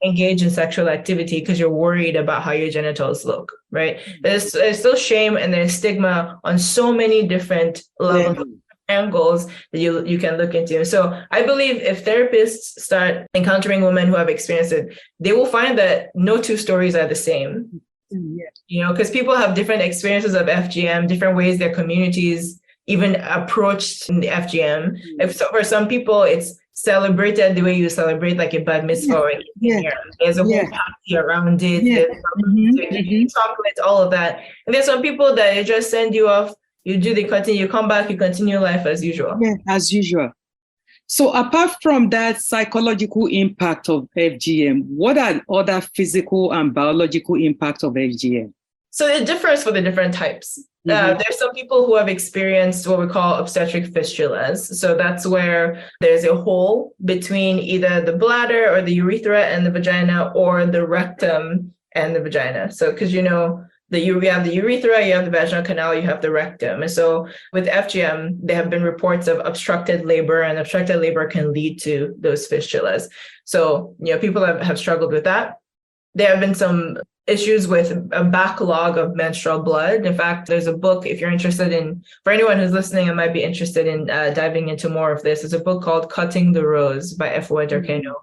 engage in sexual activity because you're worried about how your genitals look, right? There's still shame and there's stigma on so many different levels, angles that you can look into. So I believe if therapists start encountering women who have experienced it, they will find that no two stories are the same. Because people have different experiences of FGM, different ways their communities even approached the FGM. For some people, it's celebrated the way you celebrate like a bad mitzvah or there's a whole party around it, there's chocolate, all of that. And there's some people that they just send you off, you do the cutting, you come back, you continue life as usual. Yeah, as usual. So apart from that psychological impact of FGM, what are other physical and biological impacts of FGM? So it differs for the different types. There's some people who have experienced what we call obstetric fistulas. So that's where there's a hole between either the bladder or the urethra and the vagina or the rectum and the vagina. So because you have the urethra, you have the vaginal canal, you have the rectum. And so with FGM, there have been reports of obstructed labor, and obstructed labor can lead to those fistulas. So, people have struggled with that. There have been some issues with a backlog of menstrual blood. In fact, there's a book, if you're interested in, for anyone who's listening and might be interested in diving into more of this, there's a book called Cutting the Rose by Efua Darkeno.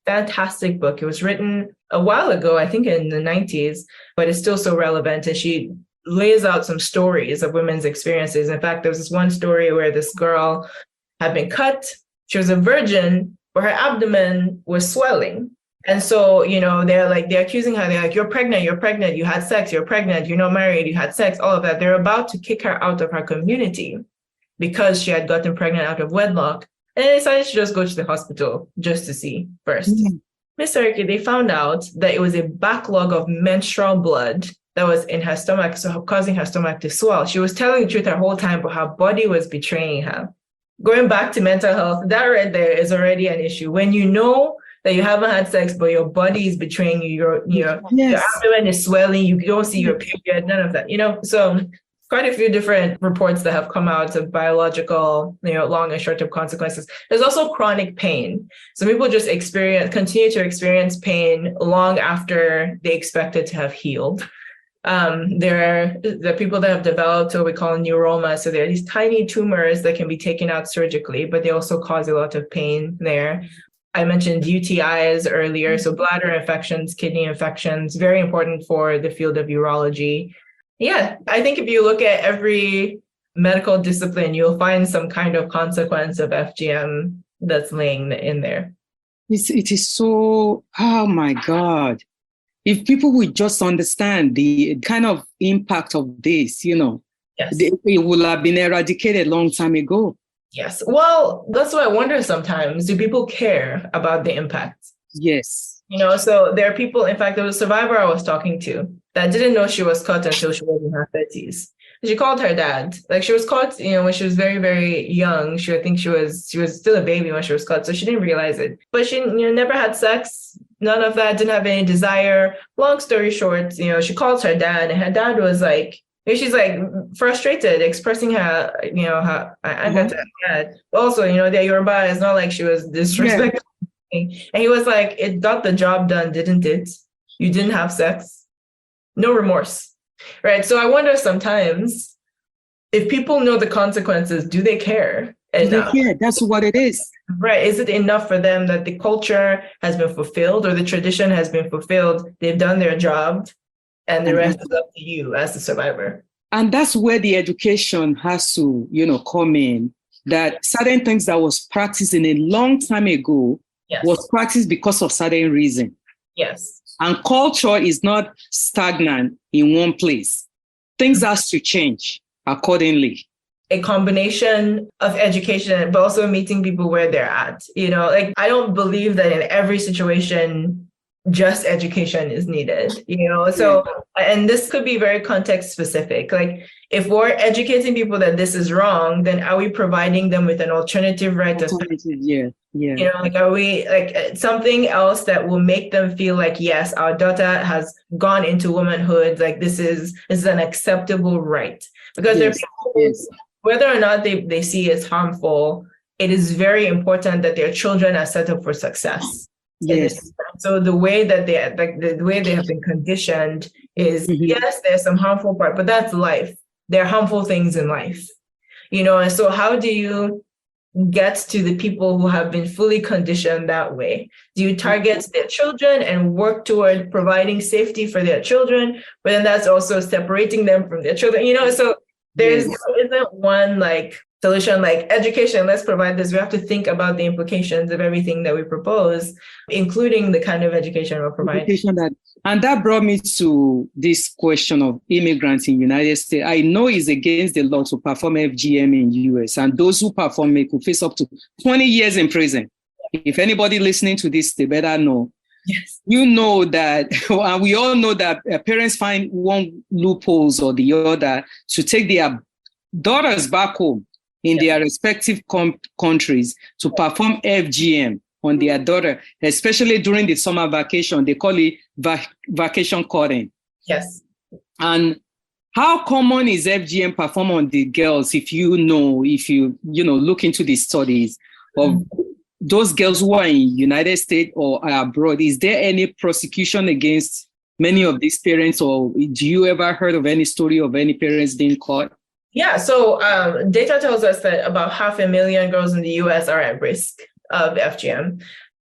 Fantastic book. It was written a while ago, I think in the 90s, but it's still so relevant. And she lays out some stories of women's experiences. In fact, there was this one story where this girl had been cut. She was a virgin, but her abdomen was swelling. And so, they're accusing her. They're like, you're pregnant, you had sex, you're pregnant, you're not married, you had sex, all of that. They're about to kick her out of her community because she had gotten pregnant out of wedlock. And they decided to just go to the hospital just to see first. Miss Sariki, they found out that it was a backlog of menstrual blood that was in her stomach, so causing her stomach to swell. She was telling the truth her whole time, but her body was betraying her. Going back to mental health, that right there is already an issue. When you know that you haven't had sex, but your body is betraying you, your abdomen is swelling, you don't see your period, none of that, So quite a few different reports that have come out of biological, long and short-term consequences. There's also chronic pain. So people just continue to experience pain long after they expect it to have healed. There are people that have developed what we call neuroma. So there are these tiny tumors that can be taken out surgically, but they also cause a lot of pain there. I mentioned UTIs earlier. So bladder infections, kidney infections, very important for the field of urology. Yeah, I think if you look at every medical discipline, you'll find some kind of consequence of FGM that's laying in there. It is so, oh my God. If people would just understand the kind of impact of this, yes. It would have been eradicated a long time ago. Yes. Well, that's what I wonder sometimes. Do people care about the impact? Yes. So there are people, in fact, there was a survivor I was talking to that didn't know she was caught until she was in her 30s. She called her dad. Like she was caught, when she was very, very young. I think she was still a baby when she was caught, so she didn't realize it. But she, never had sex, none of that, didn't have any desire. Long story short, she calls her dad, and her dad was like, she's like frustrated, expressing her, her anger to her dad. Also, they're Yoruba. It's not like she was disrespectful. Yeah. And he was like, it got the job done, didn't it? You didn't have sex. No remorse. Right. So I wonder sometimes if people know the consequences, do they care? Do they care? That's what it is. Right. Is it enough for them that the culture has been fulfilled or the tradition has been fulfilled? They've done their job and the rest is up to you as the survivor. And that's where the education has to, come in, that certain things that was practiced in a long time ago was practiced because of certain reason. Yes. And culture is not stagnant in one place. Things has to change accordingly. A combination of education, but also meeting people where they're at. I don't believe that in every situation, just education is needed, So, and this could be very context specific. Like if we're educating people that this is wrong, then are we providing them with an alternative right? Are we something else that will make them feel like, yes, our daughter has gone into womanhood. Like this is an acceptable right. Because there are people, whether or not they see it as harmful, it is very important that their children are set up for success. Yes. So the way that they have been conditioned is, yes, there's some harmful part, but that's life. There are harmful things in life, and so how do you get to the people who have been fully conditioned that way? Do you target their children and work toward providing safety for their children? But then that's also separating them from their children, so there isn't one solution like education, let's provide this. We have to think about the implications of everything that we propose, including the kind of education we're providing. And that brought me to this question of immigrants in the United States. I know it's against the law to perform FGM in the US, and those who perform it could face up to 20 years in prison. If anybody listening to this, they better know. Yes. That, and we all know that parents find one loopholes or the other to take their daughters back home in their respective countries to perform FGM on their daughter, especially during the summer vacation. They call it vacation cutting. Yes. And how common is FGM performed on the girls? If you look into the studies of those girls who are in the United States or are abroad, is there any prosecution against many of these parents, or do you ever heard of any story of any parents being caught? Yeah, so data tells us that about 500,000 girls in the US are at risk of FGM.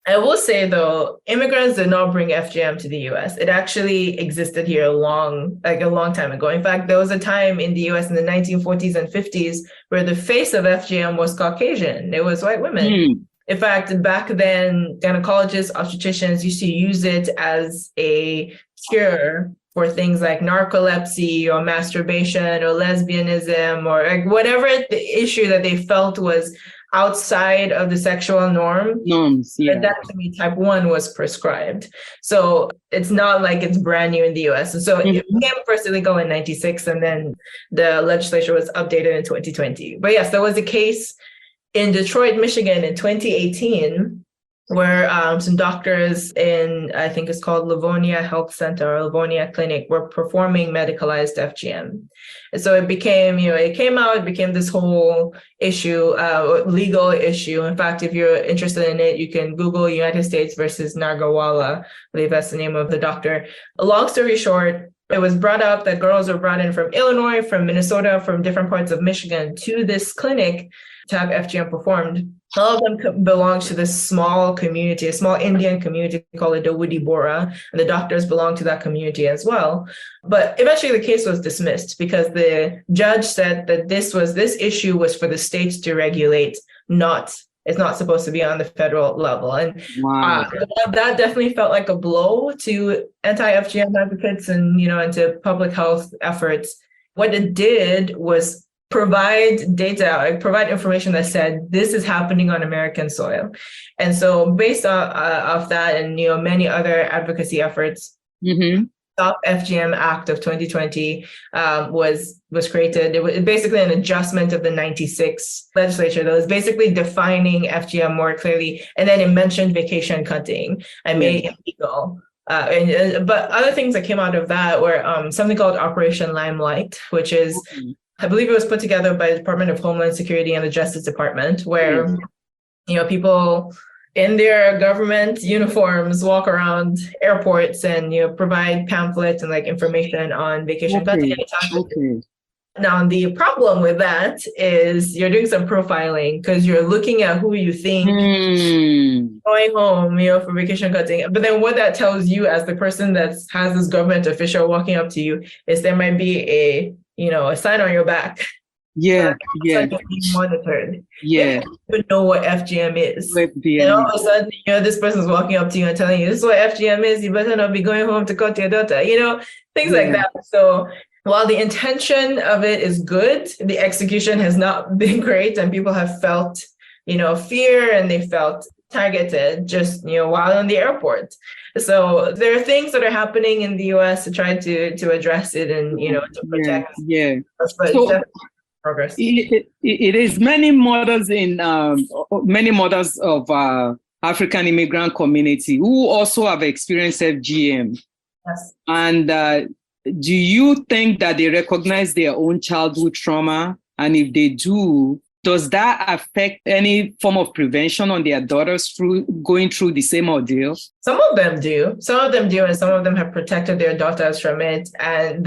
I will say, though, immigrants did not bring FGM to the US. It actually existed here a long time ago. In fact, there was a time in the US in the 1940s and 50s where the face of FGM was Caucasian. It was white women. In fact, back then, gynecologists, obstetricians used to use it as a cure for things like narcolepsy or masturbation or lesbianism or like whatever the issue that they felt was outside of the sexual norms, yeah. Adaptomy type 1 was prescribed. So it's not like it's brand new in the US. And so it became first illegal in 96, and then the legislature was updated in 2020. But yes, there was a case in Detroit, Michigan in 2018 where some doctors in, I think it's called Livonia Health Center or Livonia Clinic, were performing medicalized FGM. And so it became, it came out, it became this whole issue, legal issue. In fact, if you're interested in it, you can Google United States versus Nargawala. I believe that's the name of the doctor. A long story short, it was brought up that girls were brought in from Illinois, from Minnesota, from different parts of Michigan to this clinic to have FGM performed. All of them belong to this small community, a small Indian community called the Dawudi Bora, and the doctors belong to that community as well. But eventually the case was dismissed because the judge said that this issue was for the states to regulate, it's not supposed to be on the federal level. And wow. That definitely felt like a blow to anti-FGM advocates and, into public health efforts. What it did was provide data, provide information that said this is happening on American soil. And so based off that and, many other advocacy efforts, Stop FGM Act of 2020 was created. It was basically an adjustment of the 96 legislature that was basically defining FGM more clearly. And then it mentioned vacation cutting and made it illegal. But other things that came out of that were something called Operation Limelight, which is, I believe it was put together by the Department of Homeland Security and the Justice Department, where, people in their government uniforms walk around airports and, provide pamphlets and information on vacation cutting. Now, the problem with that is you're doing some profiling because you're looking at who you think going home, for vacation cutting. But then what that tells you as the person that has this government official walking up to you is there might be a sign on your back. Being monitored. You don't know what FGM is. And all of a sudden, this person's walking up to you and telling you, this is what FGM is. You better not be going home to cut your daughter, things like that. So while the intention of it is good, the execution has not been great. And people have felt, fear, and they felt targeted just, while in the airport. So there are things that are happening in the US to try to address it and, to protect. But so progress. It is many mothers of African immigrant community who also have experienced FGM. Yes. And do you think that they recognize their own childhood trauma? And if they do, does that affect any form of prevention on their daughters through going through the same ordeal? Some of them do, and some of them have protected their daughters from it. And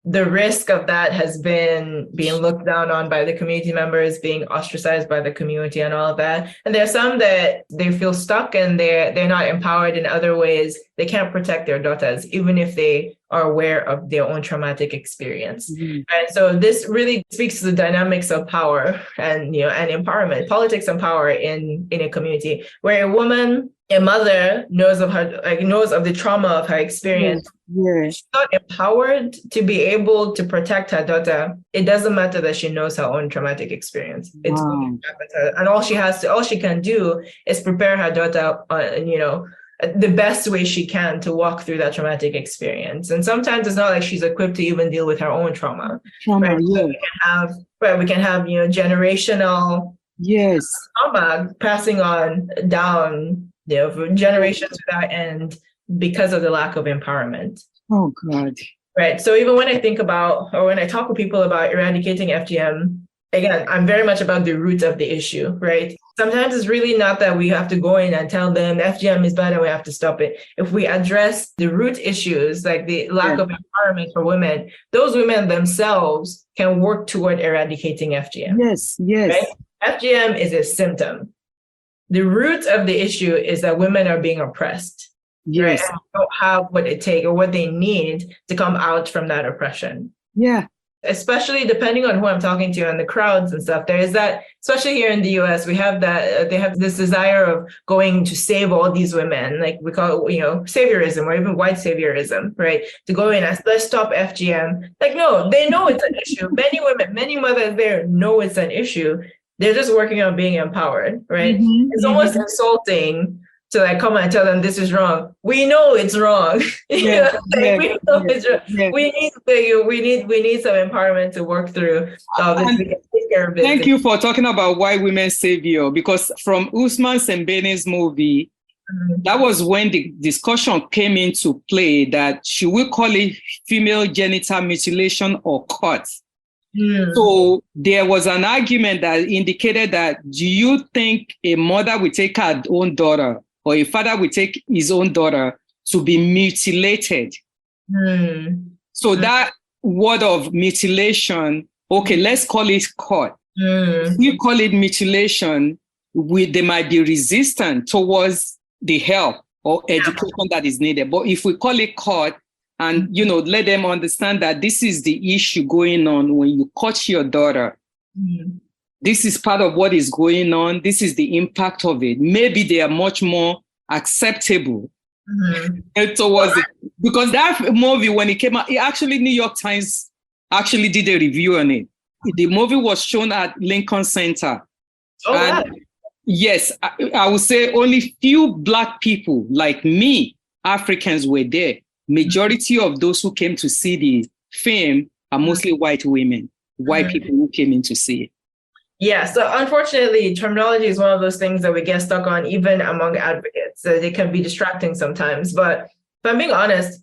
the risk of that has been being looked down on by the community members, being ostracized by the community and all of that. And there are some that they feel stuck and they're not empowered in other ways. They can't protect their daughters, even if they are aware of their own traumatic experience. And so this really speaks to the dynamics of power and, and empowerment, politics and power in a community where a mother knows of the trauma of her experience. She's not empowered to be able to protect her daughter. It doesn't matter that she knows her own traumatic experience. It's going to happen to her. And all she can do is prepare her daughter, the best way she can to walk through that traumatic experience. And sometimes it's not like she's equipped to even deal with her own trauma. Right? So we can have generational trauma passing on down for generations without end because of the lack of empowerment. Oh God. Right. So even when I think about, or when I talk with people about eradicating FGM, again, I'm very much about the root of the issue, right? Sometimes it's really not that we have to go in and tell them FGM is bad and we have to stop it. If we address the root issues, like the lack of empowerment for women, those women themselves can work toward eradicating FGM. Yes. Right? FGM is a symptom. The root of the issue is that women are being oppressed. Right? And don't have what it takes or what they need to come out from that oppression. Yeah. especially depending on who I'm talking to and the crowds and stuff. There is that, especially here in the US, we have that, they have this desire of going to save all these women, like we call it, saviorism or even white saviorism, right? To go in as, let's stop FGM. Like, no, they know it's an issue. Many women, many mothers there know it's an issue. They're just working on being empowered, right? It's almost insulting to like come and tell them this is wrong. We know it's wrong. We know it's wrong. Yeah. We need some empowerment to work through. We can take care of it. Thank you for talking about white women savior, because from Usman Sembene's movie, that was when the discussion came into play that should we call it female genital mutilation or cut? So there was an argument that indicated that, do you think a mother will take her own daughter or a father will take his own daughter to be mutilated? So that word of mutilation, okay, let's call it cut. If we call it mutilation, they might be resistant towards the help or education that is needed. But if we call it cut, and, let them understand that this is the issue going on when you cut your daughter. This is part of what is going on. This is the impact of it. Maybe they are much more acceptable towards it. Because that movie, when it came out, New York Times actually did a review on it. The movie was shown at Lincoln Center. Wow. Yes, I would say only few Black people like me, Africans, were there. Majority of those who came to see the film are mostly white women, white people who came in to see it. Yeah, so unfortunately, terminology is one of those things that we get stuck on, even among advocates. So they can be distracting sometimes. But if I'm being honest,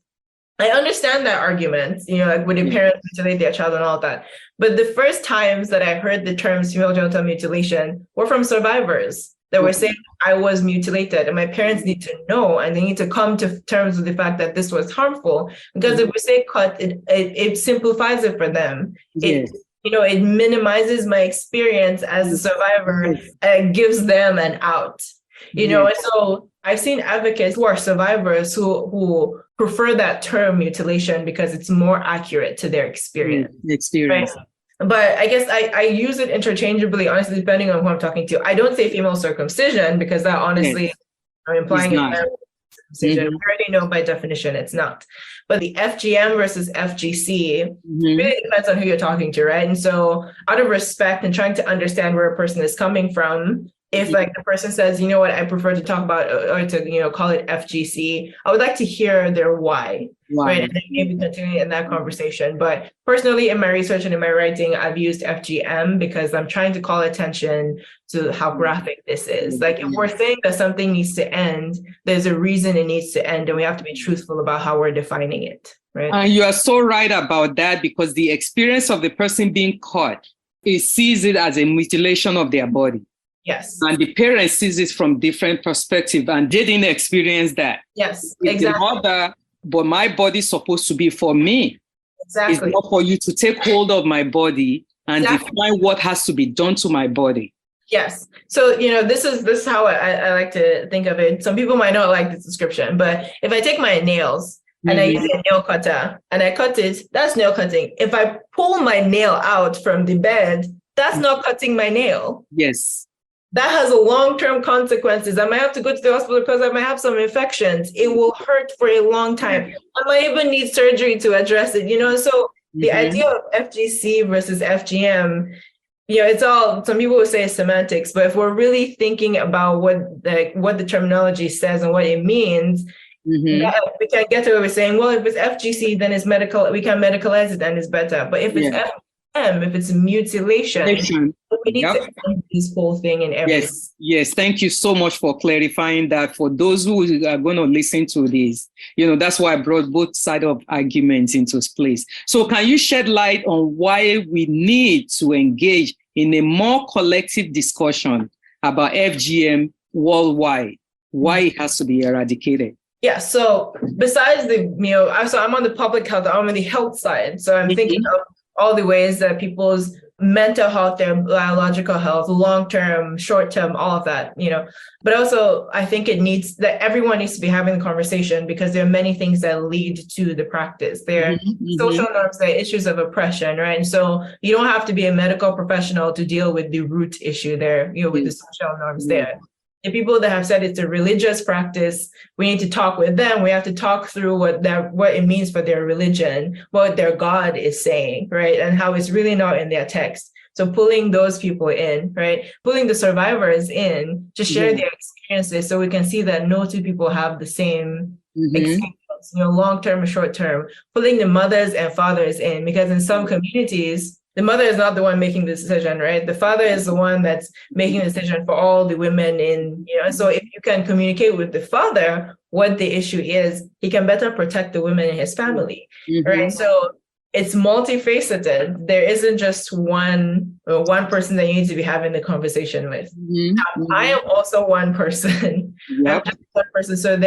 I understand that argument, like would a parent mutilate their child and all that. But the first times that I heard the terms female genital mutilation were from survivors that were saying, I was mutilated, and my parents need to know, and they need to come to terms with the fact that this was harmful. Because if we say cut, it simplifies it for them. Yes. It minimizes my experience as a survivor and gives them an out. And so I've seen advocates who are survivors who prefer that term mutilation because it's more accurate to their experience. Right? But I guess I use it interchangeably, honestly, depending on who I'm talking to. I don't say female circumcision because that honestly, I'm implying it's circumcision. We already know by definition it's not. But the FGM versus FGC really depends on who you're talking to, right? And so out of respect and trying to understand where a person is coming from, if like the person says, you know what, I prefer to talk about or to, call it FGC, I would like to hear their why, right? And then maybe continue in that conversation. But personally, in my research and in my writing, I've used FGM because I'm trying to call attention to how graphic this is. Like if we're saying that something needs to end, there's a reason it needs to end, and we have to be truthful about how we're defining it, right? And you are so right about that, because the experience of the person being caught, it sees it as a mutilation of their body. Yes. And the parent sees it from different perspective, and they didn't experience that. Yes, exactly. The mother, but my body's supposed to be for me. Exactly. It's not for you to take hold of my body and define what has to be done to my body. Yes. So, this is how I like to think of it. Some people might not like this description, but if I take my nails and I use a nail cutter and I cut it, that's nail cutting. If I pull my nail out from the bed, that's not cutting my nail. Yes. That has a long-term consequences. I might have to go to the hospital because I might have some infections. It will hurt for a long time. I might even need surgery to address it, So the idea of FGC versus FGM, it's all, some people will say semantics, but if we're really thinking about what the terminology says and what it means, we can get to it with saying, well, if it's FGC, then it's medical, we can medicalize it and it's better. But if it's if it's mutilation, we need to end this whole thing in everything. Yes. Thank you so much for clarifying that. For those who are going to listen to this, that's why I brought both sides of arguments into place. So can you shed light on why we need to engage in a more collective discussion about FGM worldwide, why it has to be eradicated? Yeah, so besides so I'm on the public health, I'm on the health side. So I'm thinking of all the ways that people's mental health, their biological health, long-term, short-term, all of that, but also I think it needs that everyone needs to be having the conversation, because there are many things that lead to the practice. There are social norms, there are issues of oppression, right? And so you don't have to be a medical professional to deal with the root issue there, with the social norms there. The people that have said it's a religious practice, we need to talk with them. We have to talk through what it means for their religion, what their God is saying, right? And how it's really not in their text. So pulling those people in, right? Pulling the survivors in to share their experiences, so we can see that no two people have the same experience, long-term or short-term. Pulling the mothers and fathers in, because in some communities, the mother is not the one making the decision, right? The father is the one that's making the decision for all the women in, so if you can communicate with the father what the issue is, he can better protect the women in his family, right? So it's multifaceted. There isn't just one person that you need to be having the conversation with. I am also one person. I'm just one person. So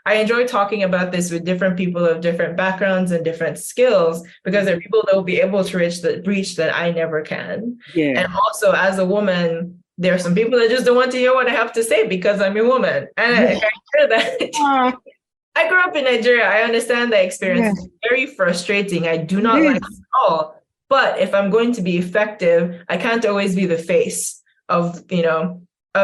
I enjoy talking about this with different people of different backgrounds and different skills, because there are people that will be able to reach that I never can. And also, as a woman, there are some people that just don't want to hear what I have to say because I'm a woman. And I hear that. I grew up in Nigeria. I understand the experience. It's very frustrating. I do not like it at all. But if I'm going to be effective, I can't always be the face of the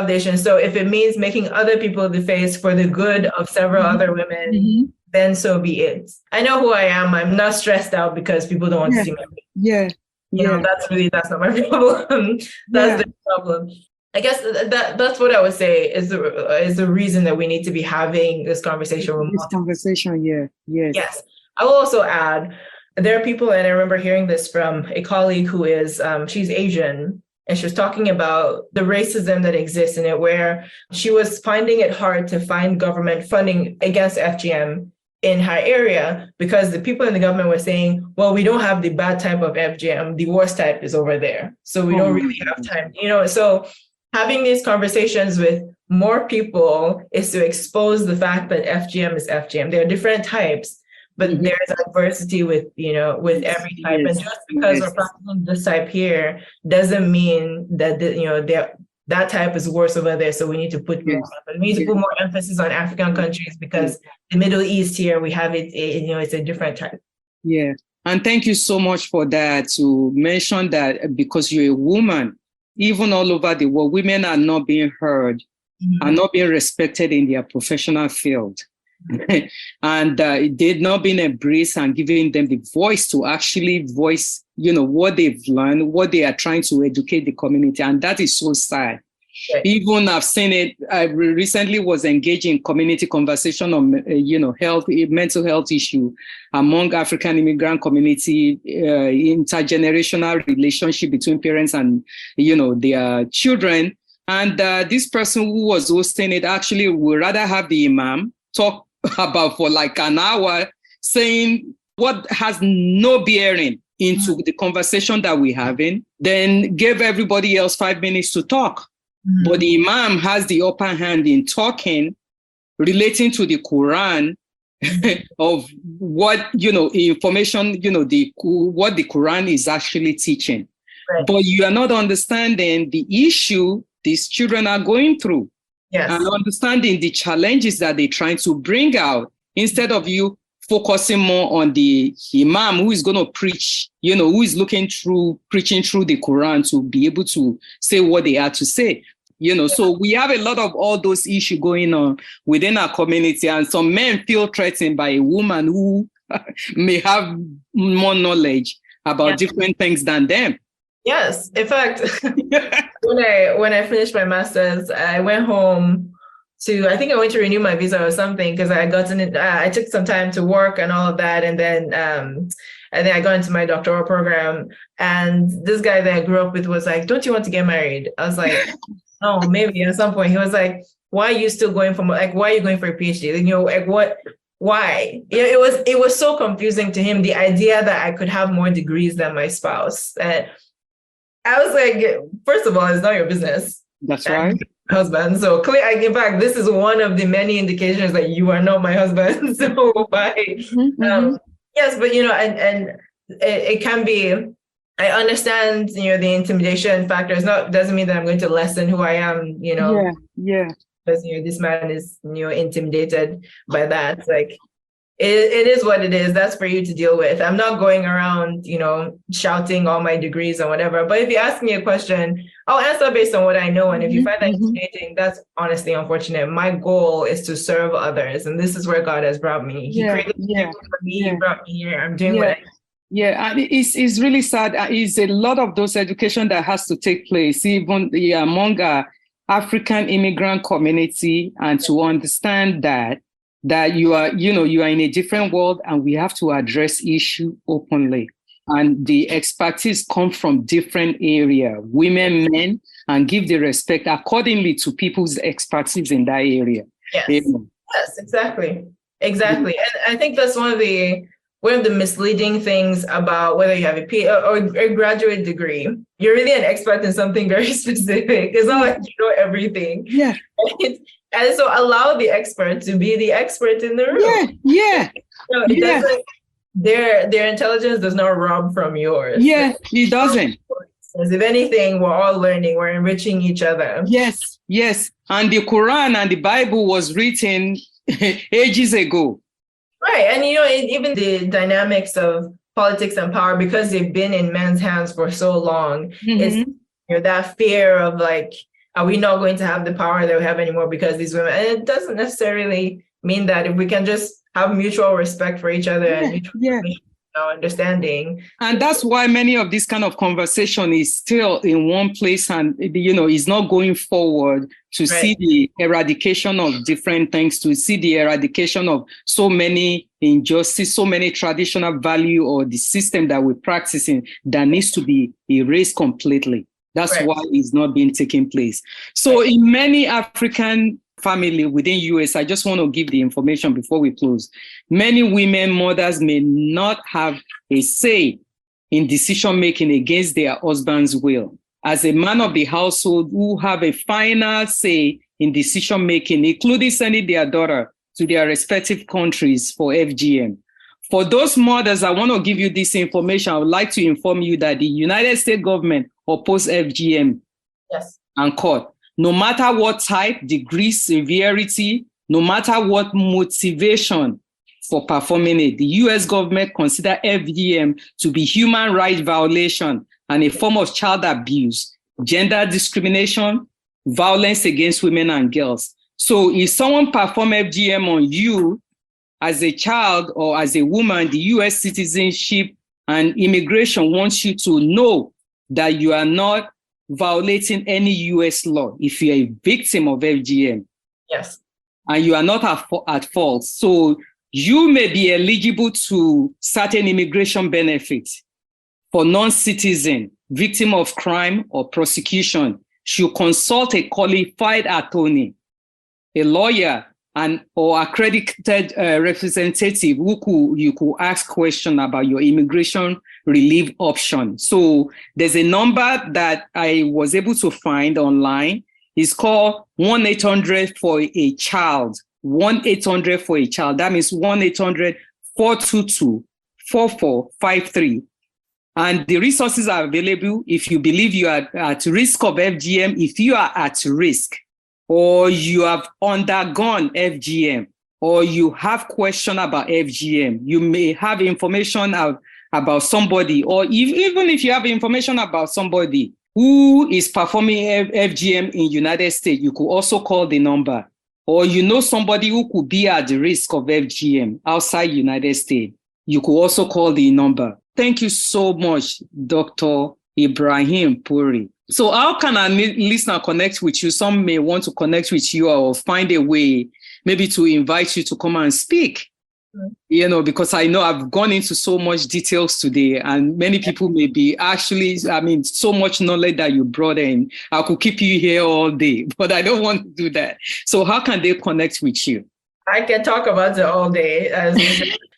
nation. So if it means making other people the face for the good of several other women, then so be it. I know who I am. I'm not stressed out because people don't want to see me. That's not my problem. That's the problem. I guess that's what I would say is the reason that we need to be having this conversation. Yes. I will also add, there are people, and I remember hearing this from a colleague who is, she's Asian, and she was talking about the racism that exists in it, where she was finding it hard to find government funding against FGM in her area, because the people in the government were saying, well, we don't have the bad type of FGM, the worst type is over there. So we don't really have time, so having these conversations with more people is to expose the fact that FGM is FGM. There are different types, but there's diversity with every type. And just because we're practicing this type here doesn't mean that that type is worse over there. So we need to put more. We need to put more emphasis on African countries, because the Middle East here, we have it. It's a different type. Yeah, and thank you so much for that, to mention that, because you're a woman. Even all over the world, women are not being heard, are not being respected in their professional field. And they've not been embraced and giving them the voice to actually voice, what they've learned, what they are trying to educate the community. And that is so sad. Right. Even I've seen it. I recently was engaged in community conversation on, mental health issue among African immigrant community, intergenerational relationship between parents and, their children. And this person who was hosting it actually would rather have the imam talk about for like an hour, saying what has no bearing into the conversation that we're having, then give everybody else 5 minutes to talk. But the imam has the upper hand in talking, relating to the Quran, of what, information, what the Quran is actually teaching. Right. But you are not understanding the issue these children are going through. Yes. And understanding the challenges that they're trying to bring out, instead of you focusing more on the imam who is going to preach, who is preaching through the Quran to be able to say what they are to say. So we have a lot of all those issues going on within our community, and some men feel threatened by a woman who may have more knowledge about different things than them. Yes, in fact, when I finished my master's, I went home I think I went to renew my visa or something, because I took some time to work and all of that, and then I got into my doctoral program, and this guy that I grew up with was like, "Don't you want to get married?" I was like, "Oh, maybe at some point." He was like, "Why are you still going for why are you going for a PhD? What? Why?" It was so confusing to him, the idea that I could have more degrees than my spouse. And I was like, first of all, it's not your business. That's right. Husband. So clearly, in fact, this is one of the many indications that you are not my husband. So yes, but and it can be I understand, the intimidation factor. Doesn't mean that I'm going to lessen who I am, Yeah. because, this man is, intimidated by that. Like, it is what it is. That's for you to deal with. I'm not going around, shouting all my degrees and whatever. But if you ask me a question, I'll answer based on what I know. And if you find that intimidating, that's honestly unfortunate. My goal is to serve others. And this is where God has brought me. He created me for me. He brought me here. I'm doing what I Yeah, and it's really sad. It's a lot of those education that has to take place, even among our African immigrant community, and to understand that you are in a different world, and we have to address issue openly. And the expertise come from different area, women, men, and give the respect accordingly to people's expertise in that area. Yes, yes, exactly. And I think that's one of the misleading things about whether you have a graduate degree. You're really an expert in something very specific. It's not like you know everything. Yeah. Right? And so allow the expert to be the expert in the room. Yeah. It doesn't. Their intelligence does not rob from yours. Yeah, it doesn't. As if anything, we're all learning. We're enriching each other. Yes. And the Quran and the Bible was written ages ago. Right. And, even the dynamics of politics and power, because they've been in men's hands for so long, is that fear of like, are we not going to have the power that we have anymore because these women? And it doesn't necessarily mean that. If we can just have mutual respect for each other and mutual understanding. And that's why many of this kind of conversation is still in one place and, is not going forward to see the eradication of different things, to see the eradication of so many injustice, so many traditional value or the system that we're practicing that needs to be erased completely. That's why it's not being taken place. So in many African family within US, I just want to give the information before we close. Many women, mothers may not have a say in decision-making against their husband's will. As a man of the household who have a final say in decision-making, including sending their daughter to their respective countries for FGM. For those mothers, I want to give you this information. I would like to inform you that the United States government opposed FGM and court. No matter what type, degree, severity, no matter what motivation for performing it, the US government consider FGM to be human rights violation and a form of child abuse, gender discrimination, violence against women and girls. So if someone perform FGM on you as a child or as a woman, the US Citizenship and Immigration wants you to know that you are not violating any US law if you're a victim of FGM. Yes. And you are not at fault. So you may be eligible to certain immigration benefits for non-citizen, victim of crime or prosecution, should consult a qualified attorney, a lawyer, or accredited representative you could ask questions about your immigration relief option. So there's a number that I was able to find online. It's called 1-800 for a child. 1-800 for a child. That means 1-800-422-4453. And the resources are available if you believe you are at risk of FGM, if you are at risk, or you have undergone FGM, or you have question about FGM. You may have information about somebody, or even if you have information about somebody who is performing FGM in United States, you could also call the number. Or you know somebody who could be at the risk of FGM outside United States, you could also call the number. Thank you so much, Dr. Ibrahim Puri. So how can a listener connect with you? Some may want to connect with you or find a way maybe to invite you to come and speak. Because I know I've gone into so much details today and many people may be so much knowledge that you brought in. I could keep you here all day, but I don't want to do that. So how can they connect with you? I can talk about it all day.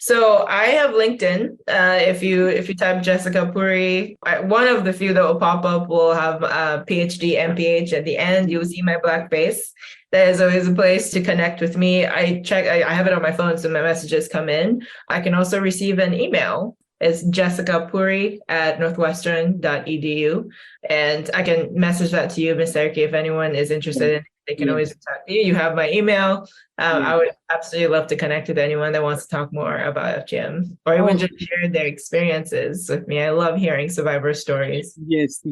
So I have LinkedIn. If you type Jessica Puri, one of the few that will pop up will have PhD, MPH at the end. You'll see my black face. That is always a place to connect with me. I have it on my phone, so my messages come in. I can also receive an email is Jessica Puri at northwestern.edu. And I can message that to you, Ms. Seriki, if anyone is interested in it. They can always talk to you. You have my email. I would absolutely love to connect with anyone that wants to talk more about FGM or even just share their experiences with me. I love hearing survivor stories. Yes.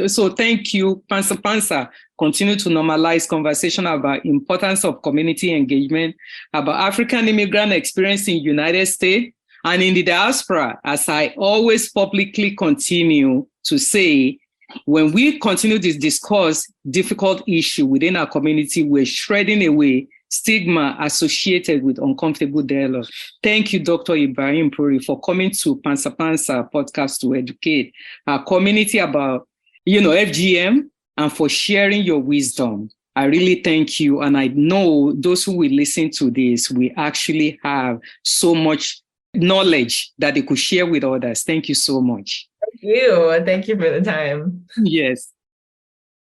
So thank you, Pánsá Pánsá. Continue to normalize conversation about importance of community engagement, about African immigrant experience in United States and in the diaspora. As I always publicly continue to say, when we continue to discuss difficult issue within our community, we're shredding away stigma associated with uncomfortable dialogue. Thank you, Dr. Ibrahim Puri, for coming to Pánsá Pánsá Podcast to educate our community about, FGM and for sharing your wisdom. I really thank you. And I know those who will listen to this, we actually have so much knowledge that they could share with others. Thank you so much. Thank you for the time. Yes.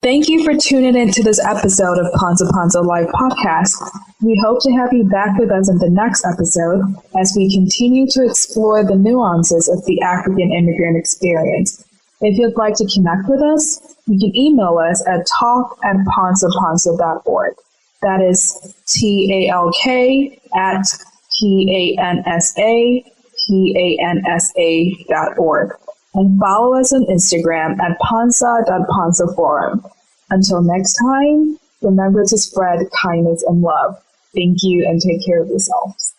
Thank you for tuning in to this episode of Pánsá Pánsá Live Podcast. We hope to have you back with us in the next episode as we continue to explore the nuances of the African immigrant experience. If you'd like to connect with us, you can email us at talk@pansapansa.org. That is talk@pansapansa.org. And follow us on Instagram at pansa.pansaforum. Until next time, remember to spread kindness and love. Thank you and take care of yourselves.